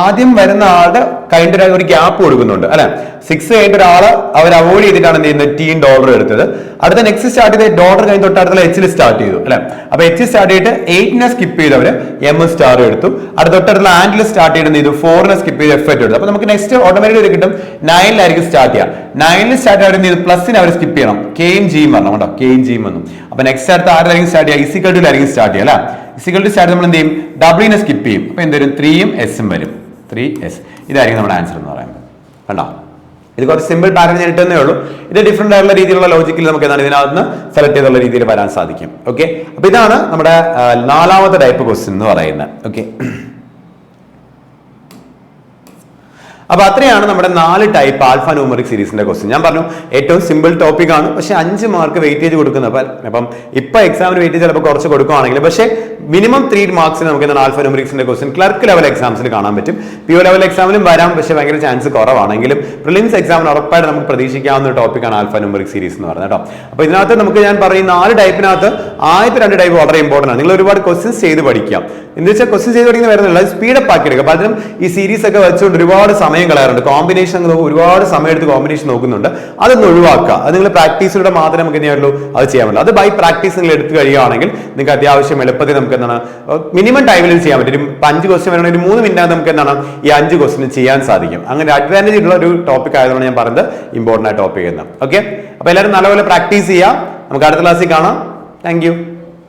ആദ്യം വരുന്ന ആളുടെ കഴിഞ്ഞ ഒരു ഗ്യാപ്പ് കൊടുക്കുന്നുണ്ട് അല്ലെ. 6 കഴിഞ്ഞ ഒരാള് അവർ അവോയ്ഡ് ചെയ്തിട്ടാണ് എന്ത് ചെയ്യുന്നത്, $10 എടുത്തത്. അടുത്ത നെക്സ്റ്റ് സ്റ്റാർട്ട് ചെയ്ത് ഡോളർ കഴിഞ്ഞ് തൊട്ടടുത്തുള്ള H സ്റ്റാർട്ട് ചെയ്തു അല്ലെ. അപ്പൊ H സ്റ്റാർട്ട് ചെയ്തിട്ട് 8 സ്കിപ്പ് ചെയ്തവര് M സ്റ്റാർ എടുത്തു. അടുത്ത തൊട്ടടുത്തുള്ള ആൻഡിൽ സ്റ്റാർട്ട് ചെയ്ത് ഫോർ സ്കിപ്പ് ചെയ്ത് F എടുത്തു. അപ്പൊ നമുക്ക് നെക്സ്റ്റ് ഓട്ടോമാറ്റിക്കലി കിട്ടും 9 സ്റ്റാർട്ട് ചെയ്യാം. 9 സ്റ്റാർട്ട് ആയിട്ട് പ്ലസിന് അവർ സ്കിപ്പ് ചെയ്യണം, Kയും Gയും പറഞ്ഞു കേട്ടോ, Kയും Gയും വന്നു. അപ്പൊ നെക്സ്റ്റ് അടുത്ത ആരായിരിക്കും സ്റ്റാർട്ട് ചെയ്യുക, ഇസിക്കൽട്ടിലായിരിക്കും സ്റ്റാർട്ട് ചെയ്യുക അല്ലെ. ഇസിക്കൽട്ടി സ്റ്റാർട്ട് നമ്മൾ എന്ത് ചെയ്യും, W സ്കിപ്പ് ചെയ്യും. അപ്പൊ എന്ത് വരും, 3ഉം S വരും, 3S. ഇതായിരിക്കും നമ്മുടെ ആൻസർ എന്ന് പറയുന്നത്. കണ്ടോ, ഇത് കുറച്ച് സിമ്പിൾ പാറ്റേൺ ഞാൻ ഇട്ടേ ഉള്ളൂ. ഇത് ഡിഫറെന്റ് ആയിട്ടുള്ള രീതിയിലുള്ള ലോജിക്കിൽ നമുക്ക് എന്താണ് ഇതിനകത്ത് സെലക്ട് ചെയ്തുള്ള രീതിയിൽ വരാൻ സാധിക്കും. ഓക്കെ, അപ്പൊ ഇതാണ് നമ്മുടെ നാലാമത്തെ ടൈപ്പ് ക്വസ്റ്റ്യൻ എന്ന് പറയുന്നത്. ഓക്കെ, അപ്പൊ അത്രയാണ് നമ്മുടെ 4 ടൈപ്പ് ആൽഫ ന്യൂമറിക് സീരീസിന്റെ ക്വസ്റ്റ്യൻ. ഞാൻ പറഞ്ഞു ഏറ്റവും സിമ്പിൾ ടോപ്പിക് ആണ്, പക്ഷെ 5 മാർക്ക് വെയിറ്റേജ് കൊടുക്കുന്നത്. അപ്പം ഇപ്പൊ എക്സാമിന് വെയിറ്റേജ് ചിലപ്പോൾ കുറച്ച് കൊടുക്കുകയാണെങ്കിൽ, പക്ഷേ മിനിമം 3 മാർക്സിന് നമുക്ക് എന്താണ് ആൽഫ ന്യൂമറിക്സിന്റെ ക്വസ്റ്റ്യൻ ക്ലർക്ക് ലെവൽ എക്സാംസിൽ കാണാൻ പറ്റും. PO ലെവൽ എക്സാമിലും വരാം, പക്ഷേ ഭയങ്കര ചാൻസ് കുറവാണെങ്കിലും പ്രിലിംസ് എക്സാമിന് ഉറപ്പായിട്ട് നമുക്ക് പ്രതീക്ഷിക്കാവുന്ന ഒരു ടോപ്പിക്കാണ് ആൽഫ ന്യൂമറിക് സീരീസ് എന്ന് പറയുന്നത് കേട്ടോ. അപ്പൊ ഇതിനകത്ത് നമുക്ക് ഞാൻ പറയും 4 ടൈപ്പിനകത്ത് ആദ്യത്തെ 2 ടൈപ്പ് വളരെ ഇമ്പോർട്ടന്റ് ആണ്. നിങ്ങൾ ഒരുപാട് ക്വസ്റ്റ്യൻസ് ചെയ്ത് പഠിക്കാം. എന്ന് വെച്ചാൽ ക്വസ്റ്റ്യൻ ചെയ്ത് പഠിക്കുന്ന വരുന്നില്ല, സ്പീഡപ്പ് ആക്കി എടുക്കുക. പലരും ഈ സീരീസ് ഒക്കെ വെച്ചുകൊണ്ട് ഒരുപാട് സമയം കളയാറുണ്ട്, കോമ്പിനേഷൻ ഒരുപാട് സമയം എടുത്ത് കോമ്പിനേഷൻ നോക്കുന്നുണ്ട്. അതൊന്ന് ഒഴിവാക്കുക. അത് നിങ്ങൾ പ്രാക്ടീസിലൂടെ മാത്രമേ നമുക്ക് ചെയ്യാനുള്ളൂ അത് ചെയ്യാൻ പറ്റുള്ളൂ. അത് ബൈ പ്രാക്ടീസ് നിങ്ങൾ എടുത്തു കഴിയുകയാണെങ്കിൽ നിങ്ങൾക്ക് അത്യാവശ്യം എളുപ്പത്തിൽ നമുക്ക് എന്താണ് മിനിമം ടൈമിൽ ചെയ്യാൻ പറ്റും. 5 ക്വസ്റ്റ്യൻ വരണമെങ്കിൽ 3 മിനിറ്റ് നമുക്ക് എന്താണ് ഈ 5 ക്വസ്റ്റ്യൻ ചെയ്യാൻ സാധിക്കും. അങ്ങനെ അഡ്വാൻറ്റേജ് ഉള്ള ഒരു ടോപ്പിക് ആയതുകൊണ്ട് ഞാൻ പറയുന്നത് ഇമ്പോർട്ടന്റ് ആയ ടോപ്പിക് എന്ന്. ഓക്കെ, അപ്പൊ എല്ലാവരും നല്ലപോലെ പ്രാക്ടീസ് ചെയ്യാം. നമുക്ക് അടുത്ത ക്ലാസ്സിൽ കാണാം. Thank you.